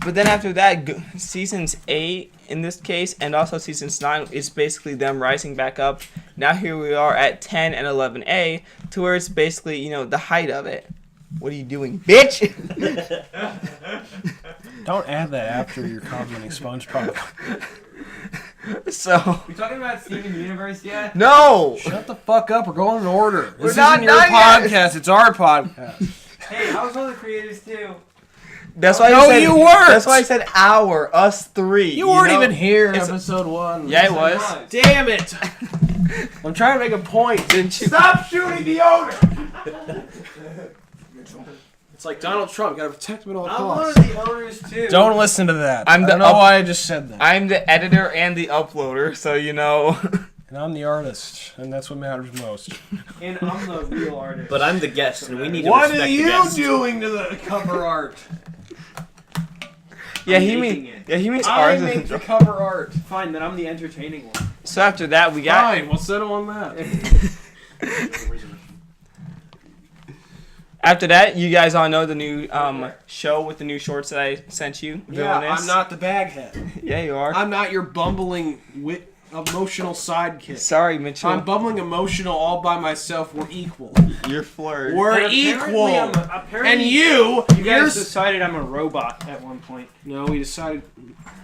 But then after that, seasons 8 in this case, and also seasons 9 is basically them rising back up. Now here we are at 10 and 11A, to where it's basically the height of it. What are you doing, bitch? Don't add that after you're complimenting SpongeBob. So We talking about Steven Universe yet? no. Shut the fuck up. We're going in order. This not isn't your done yet. podcast. It's our podcast. Hey, I was one of the creators too. That's why No, I said, you weren't. That's why I said us 3. You weren't know? even here in It's- episode 1. Yeah, it was. Damn it. I'm trying to make a point. Didn't you? Stop shooting the owner! It's like Donald Trump. Got to protect him at all I'm one costs. of the owners too. Don't listen to that. I'm I the don't know why I just said that. I'm the editor and the uploader, so And I'm the artist, and that's what matters most. And I'm the real artist. But I'm the guest, and we need to What respect are the you guest. doing to the cover art? he making means I ours. make the cover art. Fine, then I'm the entertaining one. So after that, we got. Fine, we'll settle on that. After that, you guys all know the new show with the new shorts that I sent you. Yeah, Villainous. I'm not the baghead. Yeah, you are. I'm not your bumbling, emotional sidekick. Sorry, Mitchell. I'm bumbling emotional all by myself. We're equal. You're flirt. We're And equal. apparently And you you're... guys decided I'm a robot at one point. No, we decided...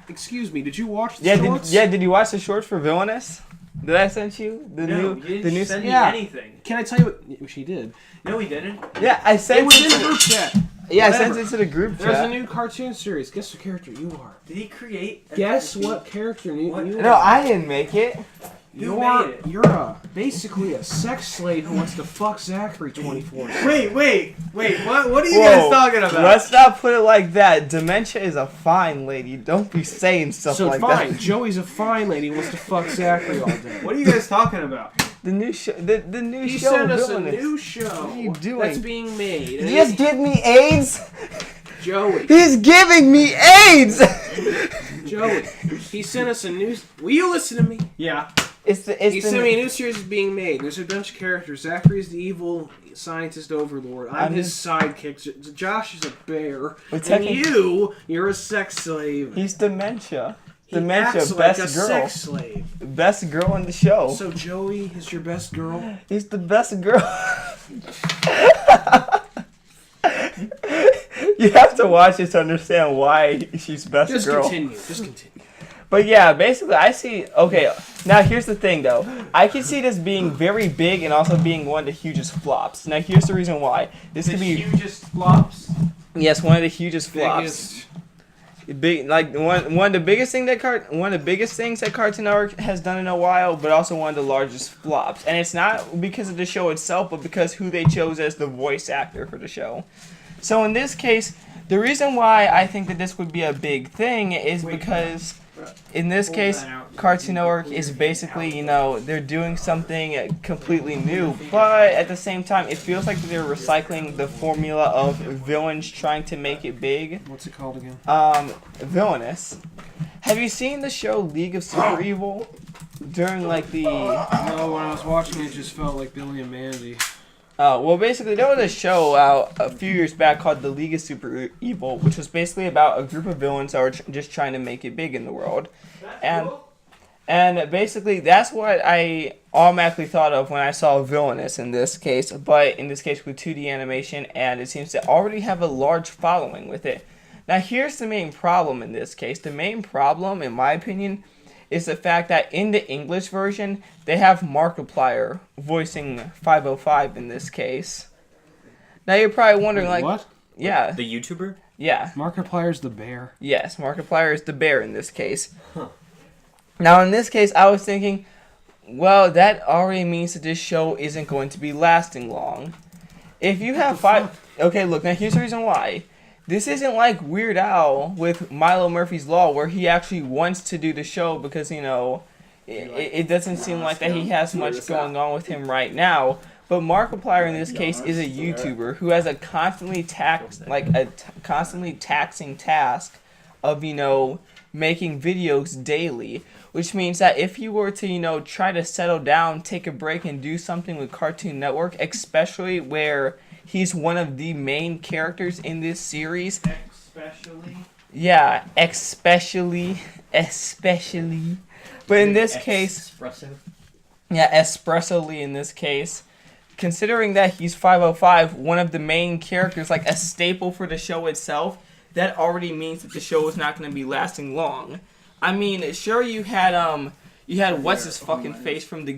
Excuse me, did you watch the Yeah, shorts? did you watch the shorts for Villainous? Did I send you the No, new? you the new. didn't send me Yeah. anything. Can I tell you what... She did. No, he didn't. Yeah, I It sent was it. in the group chat. Yeah, I Whatever. sent it to the group There's a chat. new cartoon series. Guess what character you are. Did he create? a Guess cartoon? what character you What? are. No, I didn't make it. Who made it? You're basically a sex slave who wants to fuck Zachary 24/7. Wait. What are you Whoa, guys talking about? Let's not put it like that. Dementia is a fine lady. Don't be saying stuff So like fine, that. Joey's a fine lady who wants to fuck Zachary all day. What are you guys talking about? The new show. The new He show. sent us a Villainous. new show What are you doing? that's being made. Did you just give me AIDS? Joey, He's giving me AIDS. Joey, he sent us a new... Will you listen to me? Yeah. He sent me a new series is being made. There's a bunch of characters. Zachary's the evil scientist overlord. I'm his sidekick. Josh is a bear. And you're a sex slave. He's dementia. He Dementia, acts like best a girl. sex slave. Best girl in the show. So Joey is your best girl? He's the best girl. You have to watch it to understand why she's best Just girl. continue. But yeah, basically I see... Okay, now here's the thing though. I can see this being very big and also being one of the hugest flops. Now here's the reason why. This could be... hugest flops. Yes, one of the hugest flops. Biggest. Big, like one of the biggest things that Cartoon Network has done in a while, but also one of the largest flops. And it's not because of the show itself, but because who they chose as the voice actor for the show. So in this case, the reason why I think that this would be a big thing is because in this case, Cartoon Network is basically, they're doing something completely new, but at the same time, it feels like they're recycling the formula of villains trying to make it big. What's it called again? Villainous. Have you seen the show League of Super Evil? during like the No, when I was watching it just felt like Billy and Mandy. well, basically there was a show out a few years back called The League of Super Evil, which was basically about a group of villains that were just trying to make it big in the world, and basically that's what I automatically thought of when I saw Villainous in this case, but in this case with 2D animation, and it seems to already have a large following with it. Now here's the main problem in this case. The main problem, in my opinion, is the fact that in the English version, they have Markiplier voicing 505 in this case. Now you're probably wondering, like, What? yeah, The YouTuber? yeah, Markiplier's the bear. yes, Markiplier is the bear in this case. Now in this case, I was thinking, well, that already means that this show isn't going to be lasting long. If you have okay, look, now here's the reason why. This isn't like Weird Al with Milo Murphy's Law, where he actually wants to do the show because, you know, it doesn't seem like that he has much going on with him right now. But Markiplier in this case is a YouTuber who has a constantly constantly taxing task of, you know, making videos daily, which means that if he were to, you know, try to settle down, take a break, and do something with Cartoon Network, especially where he's one of the main characters in this series. Yeah, especially. But in this case, yeah, espressoli in this case, considering that he's 505, one of the main characters, like a staple for the show itself, that already means that the show is not going to be lasting long. I mean, sure, you had what's his fucking face from the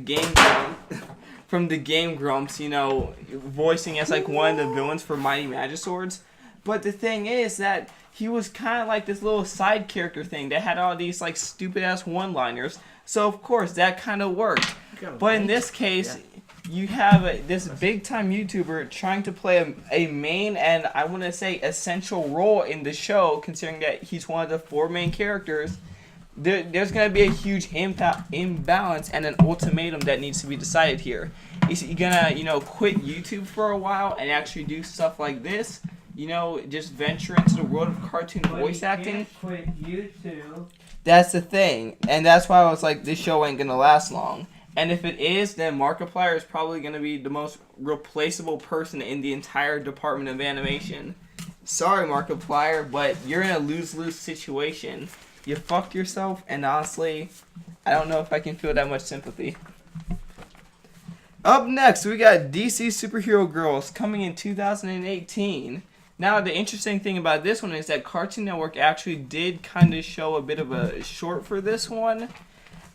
Game Grumps, you know, voicing as like one of the villains for Mighty Magiswords. But the thing is that he was kind of like this little side character thing that had all these like stupid ass one-liners. So of course that kind of worked. But in this case, you have this big-time YouTuber trying to play a main and I want to say essential role in the show, considering that he's one of the 4 main characters. There's going to be a huge imbalance and an ultimatum that needs to be decided here. Is he going to, you know, quit YouTube for a while and actually do stuff like this? You know, just venture into the world of cartoon voice acting? Quit YouTube. That's the thing. And that's why I was like, this show ain't going to last long. And if it is, then Markiplier is probably going to be the most replaceable person in the entire department of animation. Sorry, Markiplier, but you're in a lose-lose situation. You fucked yourself, and honestly, I don't know if I can feel that much sympathy. Up next, we got DC Superhero Girls coming in 2018. Now, the interesting thing about this one is that Cartoon Network actually did kind of show a bit of a short for this one.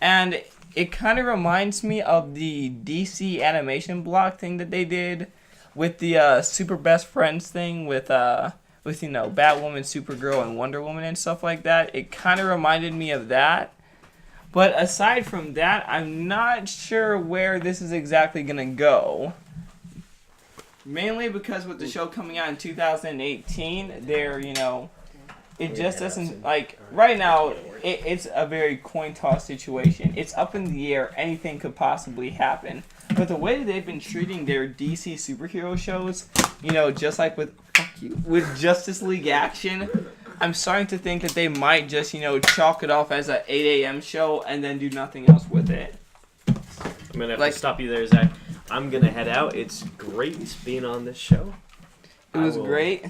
And it kind of reminds me of the DC animation block thing that they did with the Super Best Friends thing with you know, Batwoman, Supergirl, and Wonder Woman and stuff like that. It kind of reminded me of that. But aside from that, I'm not sure where this is exactly going to go. Mainly because with the show coming out in 2018, you know, it just doesn't, like, right now, it's a very coin toss situation. It's up in the air. Anything could possibly happen. But the way that they've been treating their DC superhero shows, you know, just like with Justice League Action, I'm starting to think that they might just, you know, chalk it off as a 8 a.m. show and then do nothing else with it. I'm going to have to stop you there, Zach. I'm going to head out. It's great being on this show. It was great.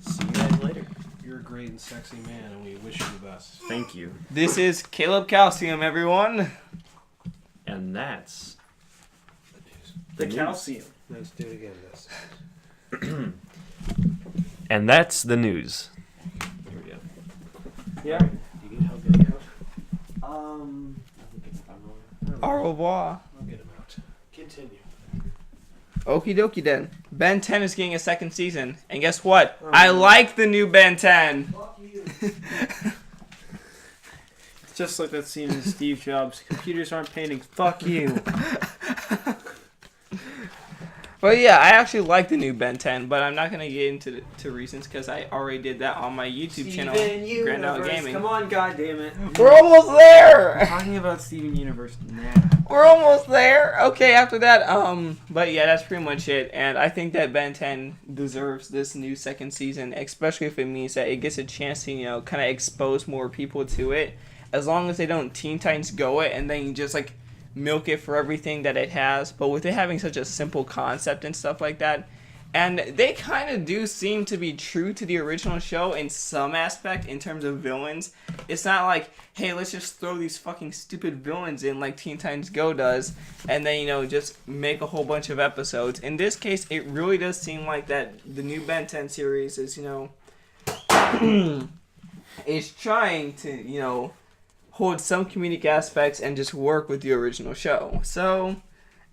See you guys later. You're a great and sexy man, and we wish you the best. Thank you. This is Caleb Calcium, everyone. And that's The news. calcium. Let's do it again. And that's the news. Here we go. Yeah. You need help getting out? Au revoir. I'll get him out. Continue. Okie dokie then. Ben 10 is getting a second season. And guess what? I like the new Ben 10. Fuck you. It's just like that scene in Steve Jobs. Computers aren't painting. Fuck you. But yeah, I actually like the new Ben 10, but I'm not going to get into reasons because I already did that on my YouTube channel, GrandOwlGaming. Come on, goddammit. We're almost there! I'm talking about Steven Universe now. We're almost there! Okay, after that, but yeah, that's pretty much it. And I think that Ben 10 deserves this new second season, especially if it means that it gets a chance to, you know, kind of expose more people to it. as long as they don't Teen Titans Go it and then just like milk it for everything that it has. But with it having such a simple concept and stuff like that, and they kind of do seem to be true to the original show in some aspect in terms of villains. It's not like, hey, let's just throw these fucking stupid villains in like Teen Titans Go does, and then, you know, just make a whole bunch of episodes. In this case, it really does seem like that the new Ben 10 series is, you know, is trying to, you know, hold some comedic aspects and just work with the original show. So,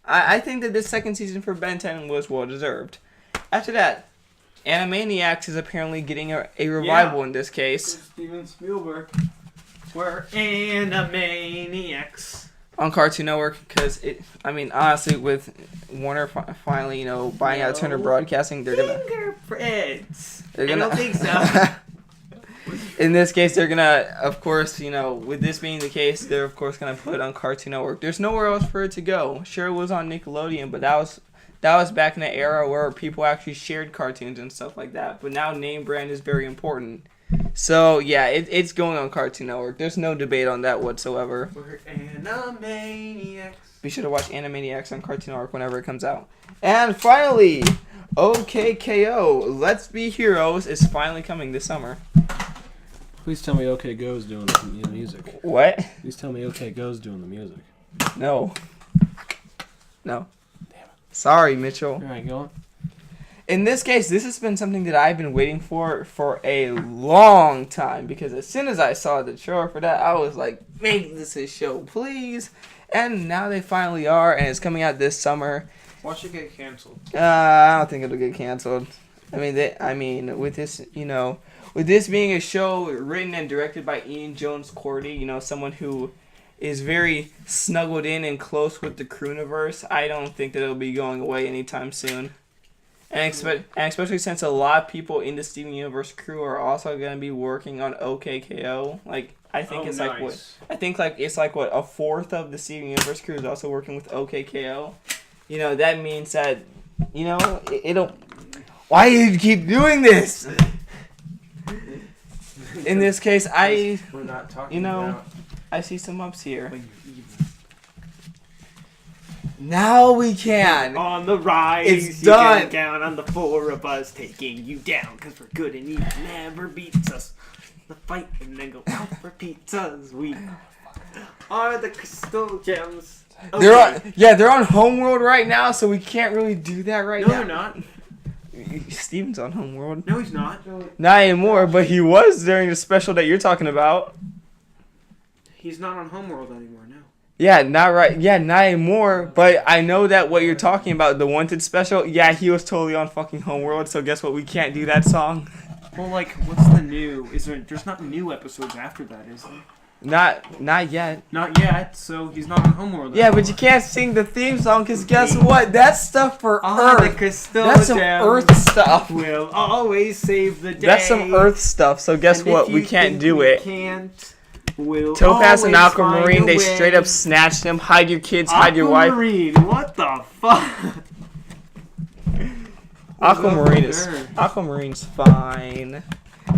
I think that this second season for Ben 10 was well deserved. After that, Animaniacs is apparently getting a revival in this case. Steven Spielberg. We're Animaniacs. On Cartoon Network, because honestly, with Warner finally, you know, buying out Turner Broadcasting, they're gonna. Fingerprints. They're gonna. I don't think so. In this case, they're gonna, of course, you know, with this being the case, they're of course gonna put it on Cartoon Network. There's nowhere else for it to go. Sure, it was on Nickelodeon, but that was back in the era where people actually shared cartoons and stuff like that. But now name brand is very important. So yeah, it's going on Cartoon Network. There's no debate on that whatsoever. We're Animaniacs. Be sure to watch Animaniacs on Cartoon Network whenever it comes out. And finally, OKKO, Let's Be Heroes is finally coming this summer. Please tell me OK Go's doing the music. What? Please tell me OK Go's doing the music. No. Sorry, Mitchell. All right, go on. In this case, this has been something that I've been waiting for a long time, because as soon as I saw the trailer for that, I was like, make this a show, please. And now they finally are, and it's coming out this summer. Watch it get canceled. I don't think it'll get canceled. I mean, with this, you know, with this being a show written and directed by Ian Jones Cordy, you know, someone who is very snuggled in and close with the Crooniverse, I don't think that it'll be going away anytime soon. And especially since a lot of people in the Steven Universe crew are also going to be working on OKKO. Like, I think it's like a fourth of the Steven Universe crew is also working with OKKO. You know, that means that, you know, it'll. Why do you keep doing this? In this case, we're not talking, you know, about I see some ups here. when you're evil. Now we can. On the rise, It's you done. Get down on the four of us, taking you down, cause we're good and evil never beats us. The fight and then go out for pizzas. We are the crystal gems. Okay. They're on Homeworld right now, so we can't really do that right No, now. they're not. Steven's on Homeworld. No, he's not. Not anymore, but he was during the special that you're talking about. He's not on Homeworld anymore. No. Yeah, not right. Yeah, not anymore. But I know that what you're talking about, the Wanted special. Yeah, he was totally on fucking Homeworld. So guess what? We can't do that song. Well, like, what's the new? There's not new episodes after that, is there? Not yet. Not yet. So he's not on Homeworld. Yeah, but you can't sing the theme song because guess what? That's stuff for The Earth. crystal That's some gems Earth stuff. will always save the day. That's some Earth stuff. So guess And if what? We you can't think do we it. Can't. We'll Topaz and always find Aquamarine, a they way. straight up snatched him. Hide your kids, hide your wife. Aquamarine, what the fuck? Aquamarine's fine.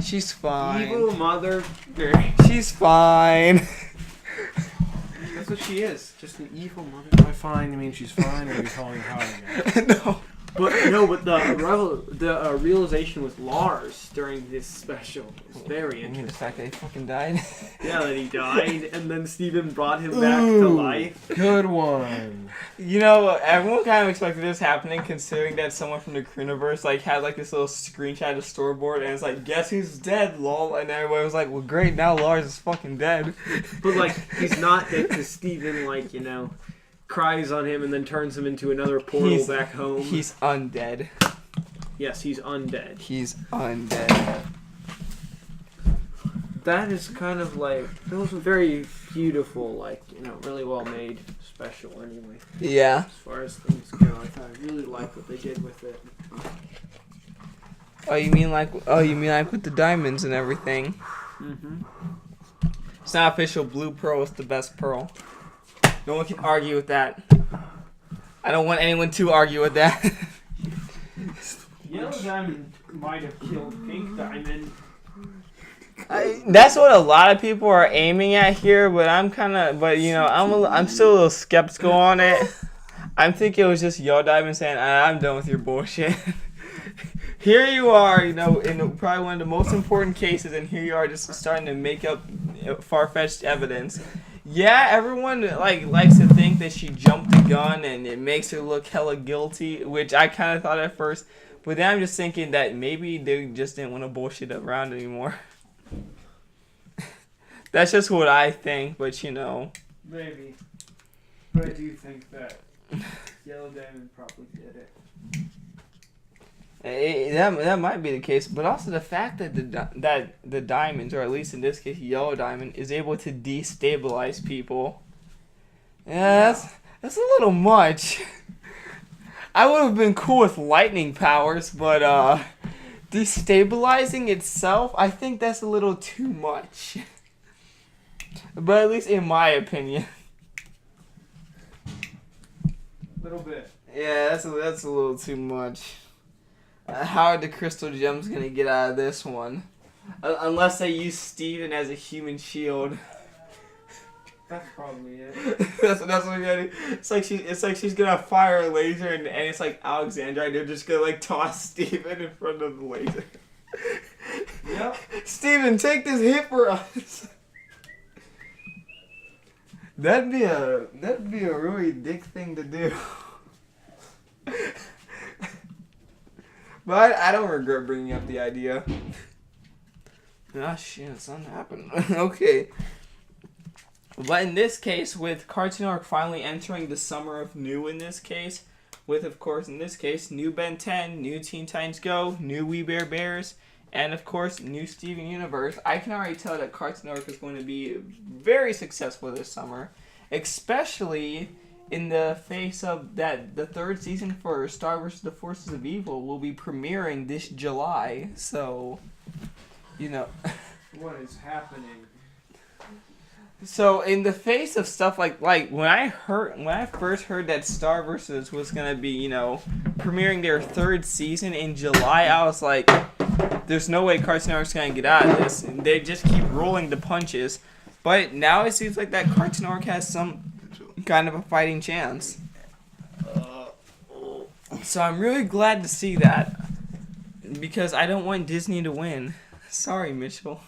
She's fine. Evil mother. She's fine. That's what she is. Just an evil mother. By fine, you mean she's fine, or are you calling her hot again? No. But the realization with Lars during this special is very I mean the interesting. fact that he fucking died. Yeah, that he died, and then Steven brought him back to life. Good one. You know, everyone kind of expected this happening, considering that someone from the Crooniverse like had like this little screenshot of storyboard, and it's like, guess who's dead, lol, and everybody was like, well, great, now Lars is fucking dead. But like, he's not dead because Steven, like, you know, cries on him and then turns him into another portal back home. He's undead. Yes, he's undead. He's undead. That is kind of like, that was a very beautiful, like, you know, really well made special anyway. Yeah. As far as things go, I really like what they did with it. Oh, you mean like with the diamonds and everything? Mm-hmm. It's not official. Blue pearl is the best pearl. No one can argue with that. I don't want anyone to argue with that. Yellow diamond might have killed pink diamond. That's what a lot of people are aiming at here, but I'm still a little skeptical on it. I'm thinking it was just Yo Diamond saying, I'm done with your bullshit. Here you are, in probably one of the most important cases, and here you are just starting to make up far-fetched evidence. Yeah, everyone likes to think that she jumped the gun and it makes her look hella guilty, which I kind of thought at first. But then I'm just thinking that maybe they just didn't want to bullshit around anymore. That's just what I think, but Maybe. But I do think that Yellow Diamond probably did it. That might be the case, but also the fact that the diamonds, or at least in this case Yellow Diamond, is able to destabilize people. Yeah, that's a little much. I would have been cool with lightning powers, but destabilizing itself, I think that's a little too much. But at least in my opinion. A little bit. Yeah, that's a little too much. How are the crystal gems gonna get out of this one? Unless they use Steven as a human shield. That's probably it. that's what we're gonna do. It's like she's gonna fire a laser and it's like Alexandra and they're just gonna toss Steven in front of the laser. Yep. Steven, take this hit for us. That'd be a really dick thing to do. But I don't regret bringing up the idea. Ah, shit, something happened. Okay. But in this case, with Cartoon Network finally entering the summer of new in this case, with, of course, in this case, new Ben 10, new Teen Titans Go, new We Bare Bears, and, of course, new Steven Universe, I can already tell that Cartoon Network is going to be very successful this summer, especially in the face of that the third season for Star vs. the Forces of Evil will be premiering this July, so, What is happening? So in the face of stuff like when I first heard that Star vs. was gonna be, premiering their third season in July, I was like, there's no way Cartoon Network's gonna get out of this. And they just keep rolling the punches. But now it seems like that Cartoon Network has some kind of a fighting chance. So I'm really glad to see that. Because I don't want Disney to win. Sorry, Mitchell.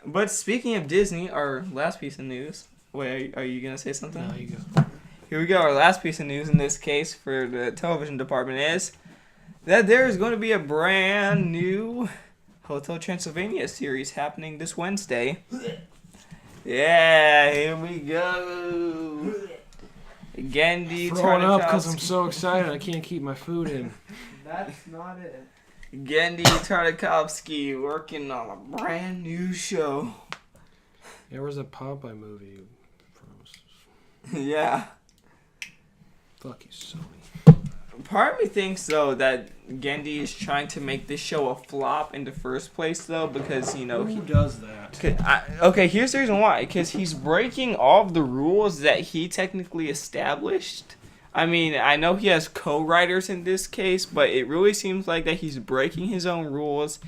But speaking of Disney, our last piece of news. Wait, are you going to say something? No, you go. Here we go. Our last piece of news in this case for the television department is that there is going to be a brand new Hotel Transylvania series happening this Wednesday. Yeah, here we go. Genndy Throwing up because I'm Tartakovsky. so excited I can't keep my food in. That's not it. Genndy Tartakovsky working on a brand new show. There was a Popeye movie. Yeah. Fuck you, Sony. Part of me thinks, though, that Genndy is trying to make this show a flop in the first place, though, because, Who does that? Okay, here's the reason why. Because he's breaking all of the rules that he technically established. I mean, I know he has co-writers in this case, but it really seems like that he's breaking his own rules.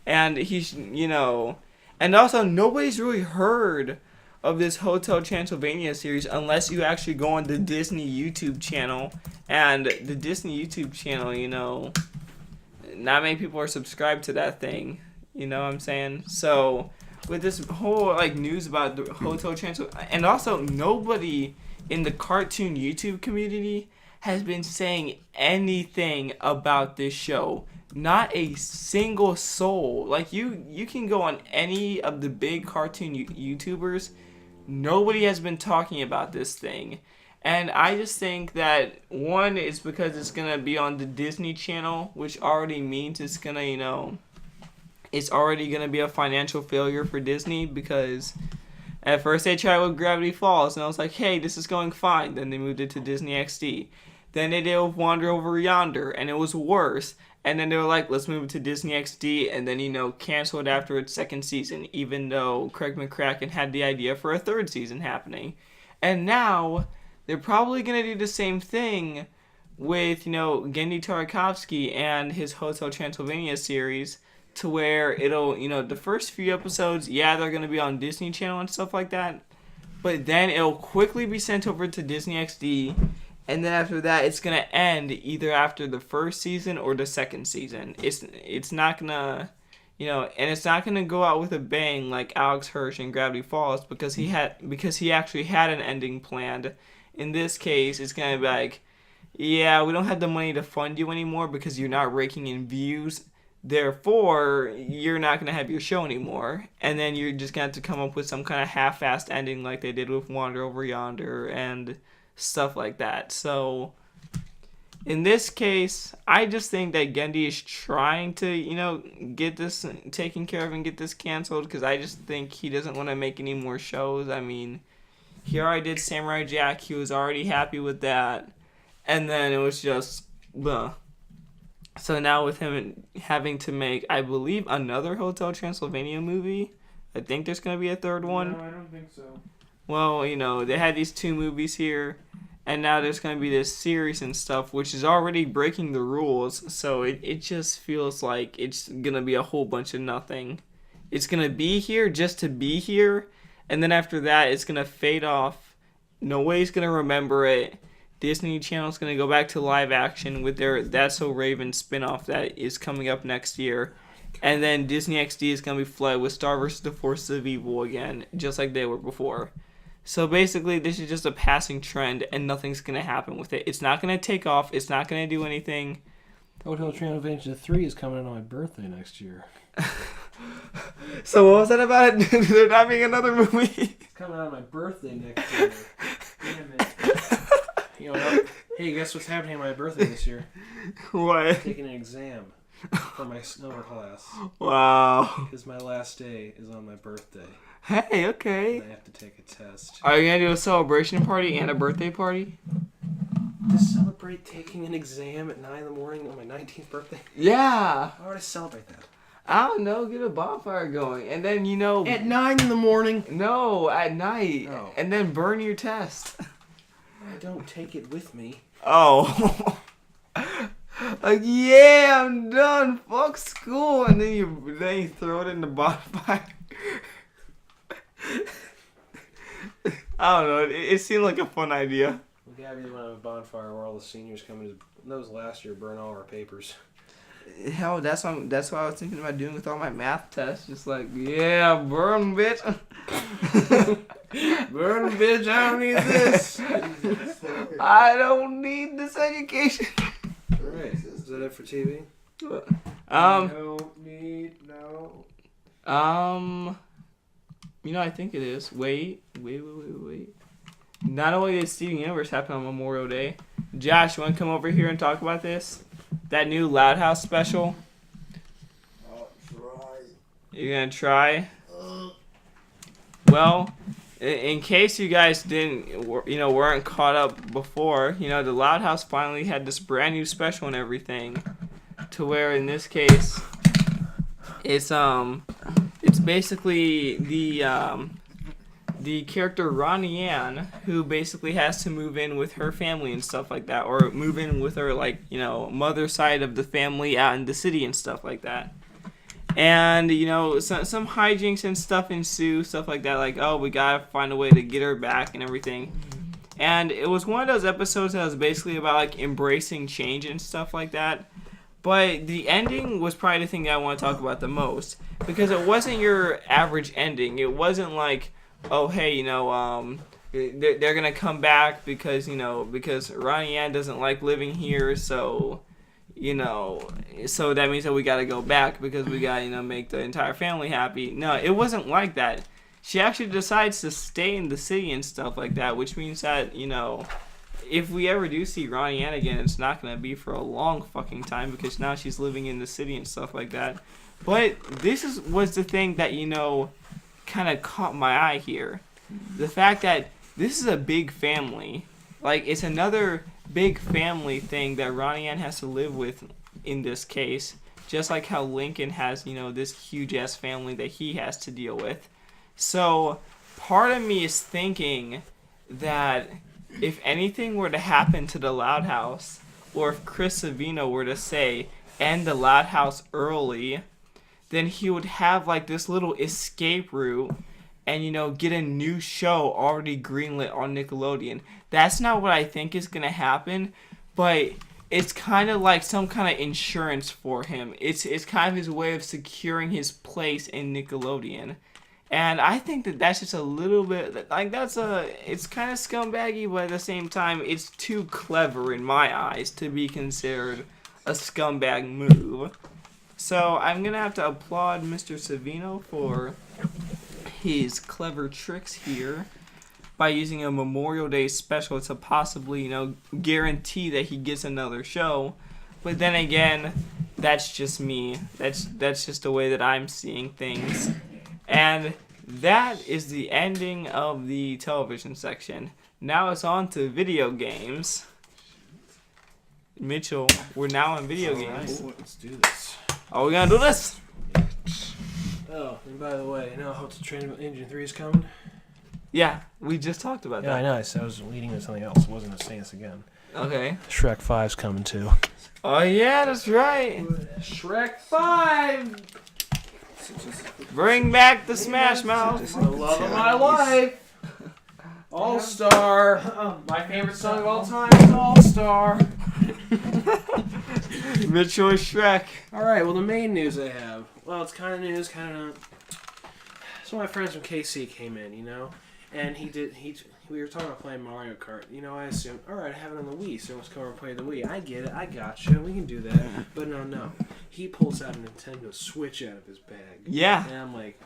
And he's, and also nobody's really heard of this Hotel Transylvania series unless you actually go on the Disney YouTube channel. And the Disney YouTube channel, not many people are subscribed to that thing. You know what I'm saying? So, with this whole, news about the Hotel Transylvania, and also nobody in the cartoon YouTube community has been saying anything about this show. Not a single soul. You can go on any of the big cartoon YouTubers. Nobody has been talking about this thing. And I just think that, one, is because it's going to be on the Disney Channel, which already means it's going to, it's already going to be a financial failure for Disney, because at first they tried with Gravity Falls, and I was like, hey, this is going fine. Then they moved it to Disney XD. Then they did Wander Over Yonder, and it was worse. And then they were like, let's move it to Disney XD, and then, canceled after its second season, even though Craig McCracken had the idea for a third season happening. And now they're probably going to do the same thing with, Genndy Tartakovsky and his Hotel Transylvania series. to where it'll, the first few episodes, yeah, they're going to be on Disney Channel and stuff like that. But then it'll quickly be sent over to Disney XD. And then after that, it's going to end either after the first season or the second season. It's not going to, and it's not going to go out with a bang like Alex Hirsch in Gravity Falls because he actually had an ending planned. In this case, it's going to be like, yeah, we don't have the money to fund you anymore because you're not raking in views. Therefore, you're not going to have your show anymore. And then you're just going to have to come up with some kind of half-assed ending like they did with Wander Over Yonder and stuff like that. So, in this case, I just think that Gendy is trying to, get this taken care of and get this canceled because I just think he doesn't want to make any more shows. I mean, he already did Samurai Jack. He was already happy with that. And then it was just, bleh. So now with him having to make, I believe, another Hotel Transylvania movie. I think there's going to be a third one. No, I don't think so. Well, they had these 2 movies here. And now there's going to be this series and stuff, which is already breaking the rules. So it just feels like it's going to be a whole bunch of nothing. It's going to be here just to be here. And then after that, it's going to fade off. Nobody's going to remember it. Disney Channel's going to go back to live action with their That's So Raven spinoff that is coming up next year. And then Disney XD is going to be flooded with Star vs. the Forces of Evil again, just like they were before. So basically, this is just a passing trend, and nothing's going to happen with it. It's not going to take off. It's not going to do anything. Hotel Transylvania 3 is coming in on my birthday next year. So what was that about? There not being another movie? It's coming out on my birthday next year. Damn it. Hey, guess what's happening on my birthday this year? What? I'm taking an exam for my summer class. Wow. Because my last day is on my birthday. Hey, okay. And I have to take a test. Are you going to do a celebration party and a birthday party? To celebrate taking an exam at 9 in the morning on my 19th birthday? Yeah. How would I celebrate that? I don't know. Get a bonfire going. And then, At 9 in the morning? No, at night. Oh. And then burn your test. I don't take it with me. Oh. Like, yeah, I'm done. Fuck school. And then you throw it in the bonfire. I don't know. It seemed like a fun idea. We gotta be one of a bonfire where all the seniors come in. That was last year. Burn all our papers. Hell, that's what I was thinking about doing with all my math tests. Just like, yeah, burn, bitch. Burn, bitch. I don't need this. I don't need this education. Alright. Is that it for TV? I think it is. Wait. Not only did Steven Universe happen on Memorial Day, Josh, you want to come over here and talk about this? That new Loud House special? I'll try. You're going to try? Well, in case you guys weren't caught up before, the Loud House finally had this brand new special and everything, to where in this case, it's basically the character Ronnie Ann, who basically has to move in with her family and stuff like that, or move in with her mother side of the family out in the city and stuff like that. And, some hijinks and stuff ensue, stuff like that, like, oh, we gotta find a way to get her back and everything. And it was one of those episodes that was basically about, embracing change and stuff like that. But the ending was probably the thing that I want to talk about the most. Because it wasn't your average ending. It wasn't like, oh, hey, they're gonna come back because Ronnie Ann doesn't like living here, so so that means that we gotta go back because we gotta make the entire family happy. No, it wasn't like that. She actually decides to stay in the city and stuff like that, which means that if we ever do see Ronnie Ann again, it's not gonna be for a long fucking time because now she's living in the city and stuff like that. But this was the thing that kind of caught my eye here. The fact that this is a big family. It's another big family thing that Ronnie Ann has to live with in this case. Just like how Lincoln has, this huge-ass family that he has to deal with. So, part of me is thinking that if anything were to happen to the Loud House, or if Chris Savino were to say, end the Loud House early, then he would have like this little escape route and, you know, get a new show already greenlit on Nickelodeon. That's not what I think is going to happen, but it's kind of like some kind of insurance for him. It's kind of his way of securing his place in Nickelodeon. And I think that that's just a little bit, like, it's kind of scumbaggy, but at the same time, it's too clever in my eyes to be considered a scumbag move. So I'm going to have to applaud Mr. Savino for his clever tricks here by using a Memorial Day special to possibly, you know, guarantee that he gets another show. But then again, that's just me. That's just the way that I'm seeing things. And that is the ending of the television section. Now it's on to video games. Mitchell, we're now on video games. Right, let's do this. Are we gonna do this? Oh, and by the way, you know How to Train Engine 3 is coming? Yeah, we just talked about Yeah, I that. know. I was leading to something else. I wasn't going to say this again. Okay. Shrek 5's coming too. Oh yeah, that's right. Shrek 5! Bring back the Smash Mouth. The love of my life! All-Star! My favorite song of all time is All-Star! Mitchell is Shrek. Alright, well, the main news I have. Well, it's kind of news, kind of not. So my friends from KC came in, you know? And we were talking about playing Mario Kart. You know, I assumed, alright, I have it on the Wii, so let's come over and play the Wii. I get it, I gotcha, we can do that. But no. He pulls out a Nintendo Switch out of his bag. Yeah. And I'm like,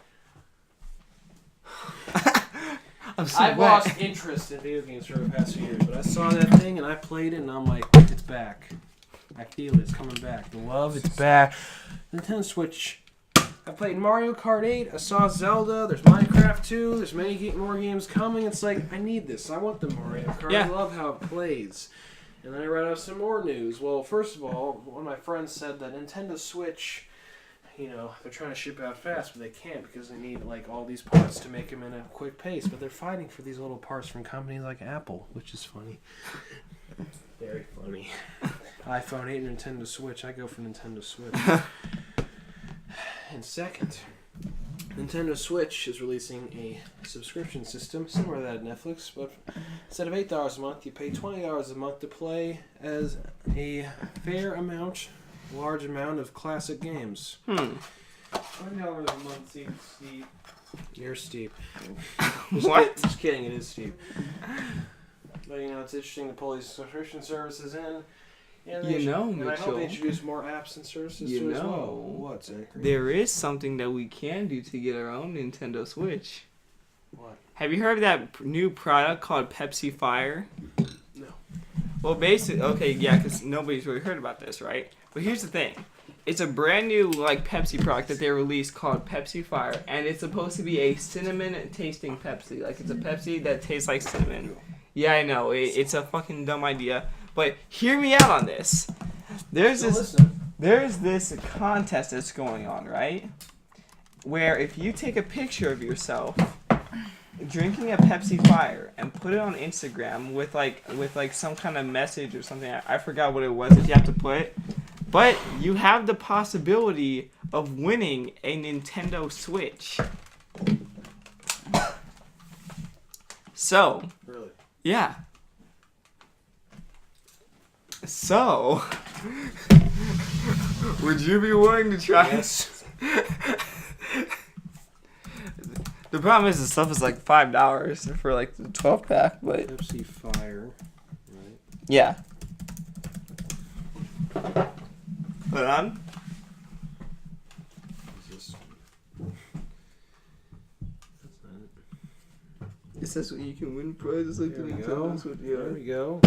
I'm so I've wet. lost interest in video games for the past few years, but I saw that thing and I played it and I'm like, it's back. I feel it, it's coming back. The love, it's back. Nintendo Switch. I played Mario Kart 8, I saw Zelda, there's Minecraft 2, there's many more games coming. It's like, I need this. I want the Mario Kart. Yeah. I love how it plays. And then I read out some more news. Well, first of all, one of my friends said that Nintendo Switch, you know, they're trying to ship out fast, but they can't because they need, like, all these parts to make them in a quick pace. But they're fighting for these little parts from companies like Apple, which is funny. Very funny. iPhone 8, Nintendo Switch. I go for Nintendo Switch. And second, Nintendo Switch is releasing a subscription system similar to that of Netflix, but instead of $8 a month, you pay $20 a month to play as a fair amount, large amount of classic games. $20 a month seems steep. You're steep. What? Just kidding, it is steep. But, you know, it's interesting to pull these subscription services in. And You know, and I hope they Mitchell. introduce more apps and services You too as well. know. What, Zachary? There is something that we can do to get our own Nintendo Switch. What? Have you heard of that new product called Pepsi Fire? No. Well, basically, okay, yeah, because nobody's really heard about this, right? But here's the thing. It's a brand new, like, Pepsi product that they released called Pepsi Fire, and it's supposed to be a cinnamon-tasting Pepsi. Like, it's a Pepsi that tastes like cinnamon. Yeah, I know. It's a fucking dumb idea. But hear me out on this. There's this contest that's going on, right? Where if you take a picture of yourself drinking a Pepsi Fire and put it on Instagram with like some kind of message or something, I forgot what it was that you have to put, but you have the possibility of winning a Nintendo Switch. So, Really? yeah. So, would you be willing to try? Yes. The problem is the stuff is like $5 for like the 12 pack, but Pepsi Fire. Right. yeah. Hold on. Is this... That's not it. It says you can win prizes like There the we go. Nintendo Switch. There we go.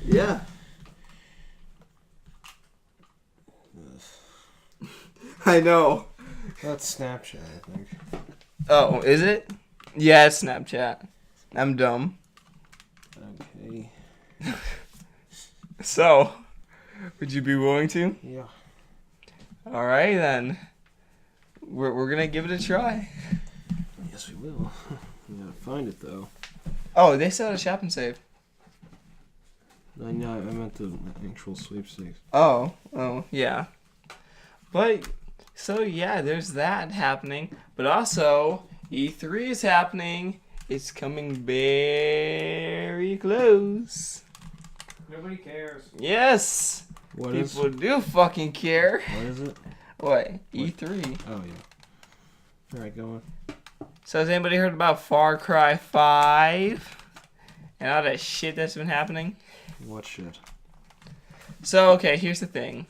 Yeah. I know. That's Snapchat, I think. Oh, is it? Yeah, it's Snapchat. I'm dumb. Okay. So, would you be willing to? Yeah. All right, then. We're gonna give it a try. Yes, we will. We gotta find it though. Oh, they still had a shop and save. I know. I meant the actual sweepstakes. Oh, yeah. But So yeah, there's that happening. But also, E3 is happening. It's coming very close. Nobody cares. Yes! What People do fucking care. What is it? What? E3. Oh yeah. All right, go on. So has anybody heard about Far Cry 5? And all that shit that's been happening? What shit? So, okay, here's the thing.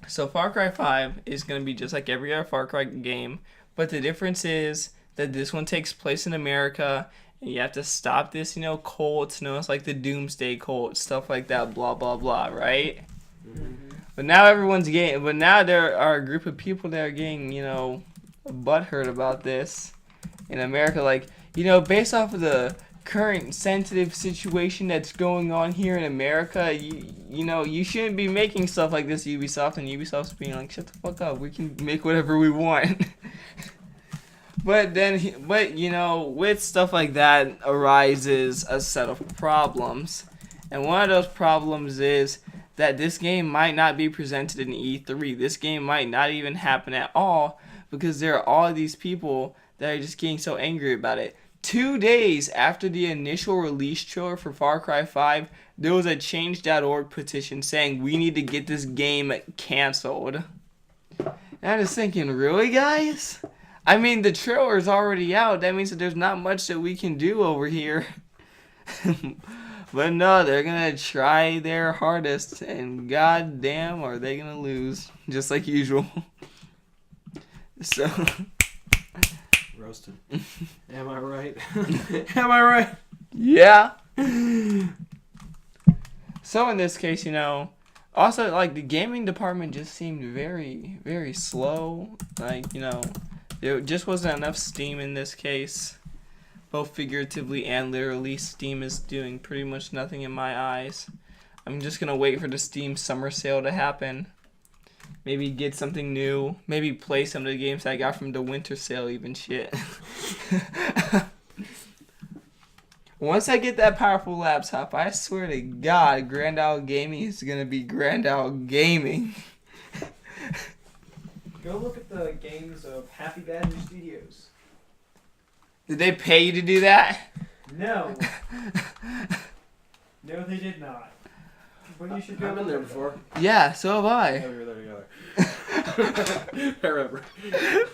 So Far Cry 5 is going to be just like every other Far Cry game, but the difference is that this one takes place in America, and you have to stop this, cult, it's like the Doomsday Cult, stuff like that, blah, blah, blah, right? Mm-hmm. But now there are a group of people that are getting, butthurt about this in America, based off of the current sensitive situation that's going on here in America, you shouldn't be making stuff like this, Ubisoft, and Ubisoft's being like, shut the fuck up, we can make whatever we want. But with stuff like that arises a set of problems. And one of those problems is that this game might not be presented in E3. This game might not even happen at all because there are all these people that are just getting so angry about it. 2 days after the initial release trailer for Far Cry 5, there was a change.org petition saying we need to get this game canceled. And I was thinking, really, guys? I mean, the trailer is already out. That means that there's not much that we can do over here. But no, they're going to try their hardest, and goddamn are they going to lose, just like usual. So... Roasted. Am I right? Am I right? Yeah. So in this case, also the gaming department just seemed very, very slow. There just wasn't enough Steam in this case. Both figuratively and literally, Steam is doing pretty much nothing in my eyes. I'm just gonna wait for the Steam summer sale to happen. Maybe get something new. Maybe play some of the games I got from the winter sale, even shit. Once I get that powerful laptop, I swear to God, GrandOwlGaming is going to be GrandOwlGaming. Go look at the games of Happy Badger Studios. Did they pay you to do that? No. No, they did not. But you should go. I've been there before. Yeah, so have I. Yeah, we were there together. I remember.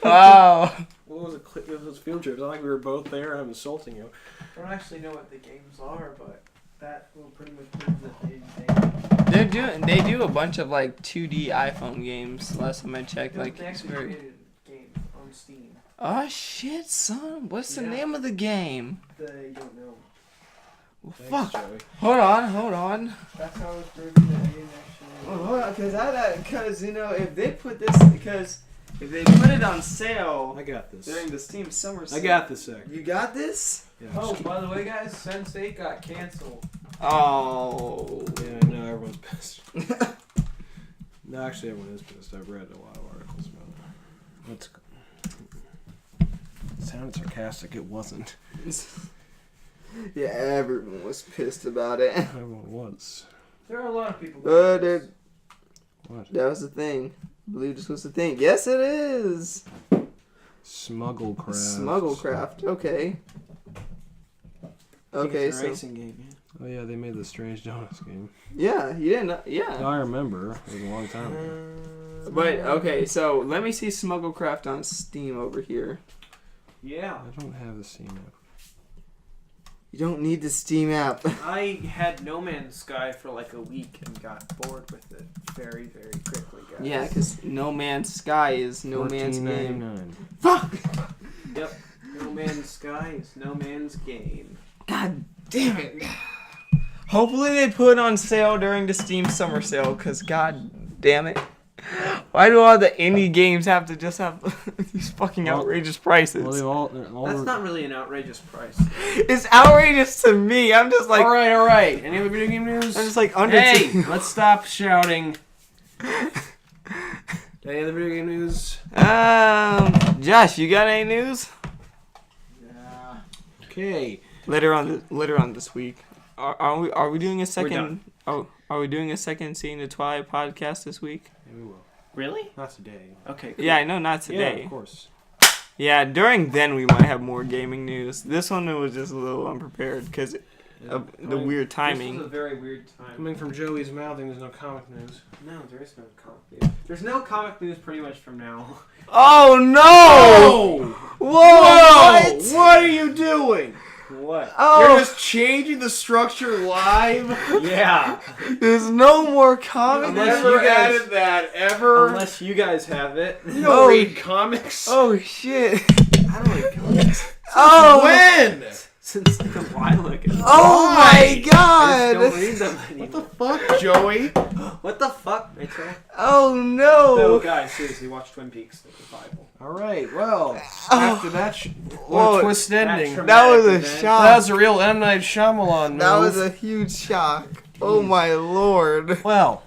Wow. What was it? It was field trips. It's not like we were both there and I'm insulting you. I don't actually know what the games are, but that will pretty much prove that They do a bunch of 2D iPhone games. Last time I checked, they actually created a game on Steam. Oh shit, son! What's the name of the game? They don't know. Well, Thanks, fuck. Joey. Hold on. That's how it's proven that they didn't actually. Oh, hold on, because if they put this, if they put it on sale I got this. during the Steam summer sale. I got this, Zach. You got this? Yeah, Oh, by the way, guys, Sense8 got canceled. Oh. yeah, I know everyone's pissed. No, actually, everyone is pissed. I've read a lot of articles about it. It sounded sarcastic. It wasn't. Yeah, everyone was pissed about it. Everyone was. There are a lot of people. Dude, What? that was the thing. I believe this was the thing. Yes, it is. Smugglecraft. Smugglecraft. Okay. Okay, It's a so racing game. Yeah. Oh yeah, they made the Strange Donuts game. yeah, you didn't. Yeah. I remember. It was a long time ago. But okay, so let me see Smugglecraft on Steam over here. Yeah. I don't have the Steam app. You don't need the Steam app. I had No Man's Sky for a week and got bored with it very, very quickly, guys. Yeah, because No Man's Sky is No Man's game. $14.99. Fuck! Yep. No Man's Sky is No Man's Game. God damn it. Hopefully they put it on sale during the Steam summer sale, because god damn it. Why do all the indie games have to just have these fucking outrageous prices? Well, they're all That's not really an outrageous price. It's outrageous to me. I'm just like... all right. Any other video game news? I'm just like under... Hey, let's stop shouting. Any other video game news? Josh, you got any news? Yeah. Okay. Later on this week. Are we doing a second? done. Oh, are we doing a second Seeing the Twilight podcast this week? Yeah, we will. Really? Not today. Okay. Cool. Yeah, I know, not today. Yeah, of course. Yeah, during then we might have more gaming news. This one it was just a little unprepared because of the weird This timing. was a very weird time. Coming from Joey's mouth, there's no comic news. No, there is no comic news. There's no comic news pretty much from now. Oh no! Whoa! What are you doing? What? Oh, You're just changing the structure live? Yeah. there's no more comic. Unless Never you guys- added that, ever. Unless you guys have it. You don't read comics? Oh shit! I don't read comics. Oh When? Since like a while ago. Oh my I just god! don't read them anymore. Fuck, Joey. What the fuck, Mitchell? Oh No, no! guys, seriously, watch Twin Peaks. It's the Bible. Alright, well, Oh. after that, what Whoa, a twist ending. That That was a event. shock. That was a real M. Night Shyamalan move. That was a huge shock. Oh my lord. Well,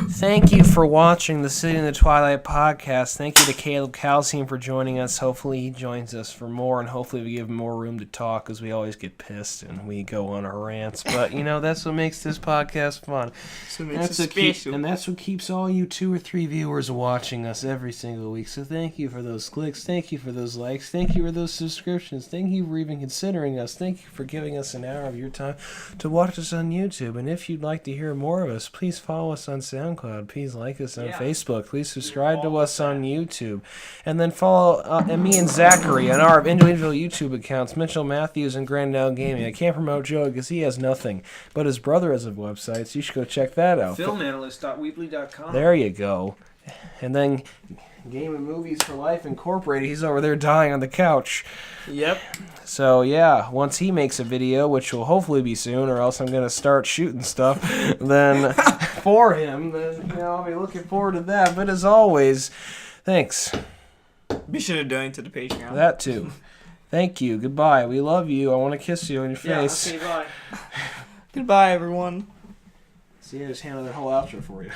thank you for watching the City in the Twilight podcast. Thank you to Caleb Calcium for joining us. Hopefully he joins us for more, and hopefully we give him more room to talk, because we always get pissed and we go on our rants. But, you know, that's what makes this podcast fun. So That's what and that's what keeps all you 2 or 3 viewers watching us every single week. So thank you for those clicks. Thank you for those likes. Thank you for those subscriptions. Thank you for even considering us. Thank you for giving us an hour of your time to watch us on YouTube. And if you'd like to hear more of us, please follow us on SoundCloud. Please like us on Facebook. Please subscribe to us on YouTube. And then follow me and Zachary on our individual YouTube accounts, Mitchell Matthews and GrandOwlGaming. I can't promote Joe because he has nothing. But his brother has a website, so you should go check that out. Filmanalyst.weebly.com. There you go. And then Game and Movies for Life Incorporated. He's over there dying on the couch. Yep. So yeah, once he makes a video, which will hopefully be soon, or else I'm gonna start shooting stuff, then for him, then I'll be looking forward to that. But as always, thanks. Be sure to donate to the Patreon. That too. Thank you. Goodbye. We love you. I want to kiss you on your Yeah, face. okay, bye. Goodbye, everyone. See, I just handled that whole outro for you.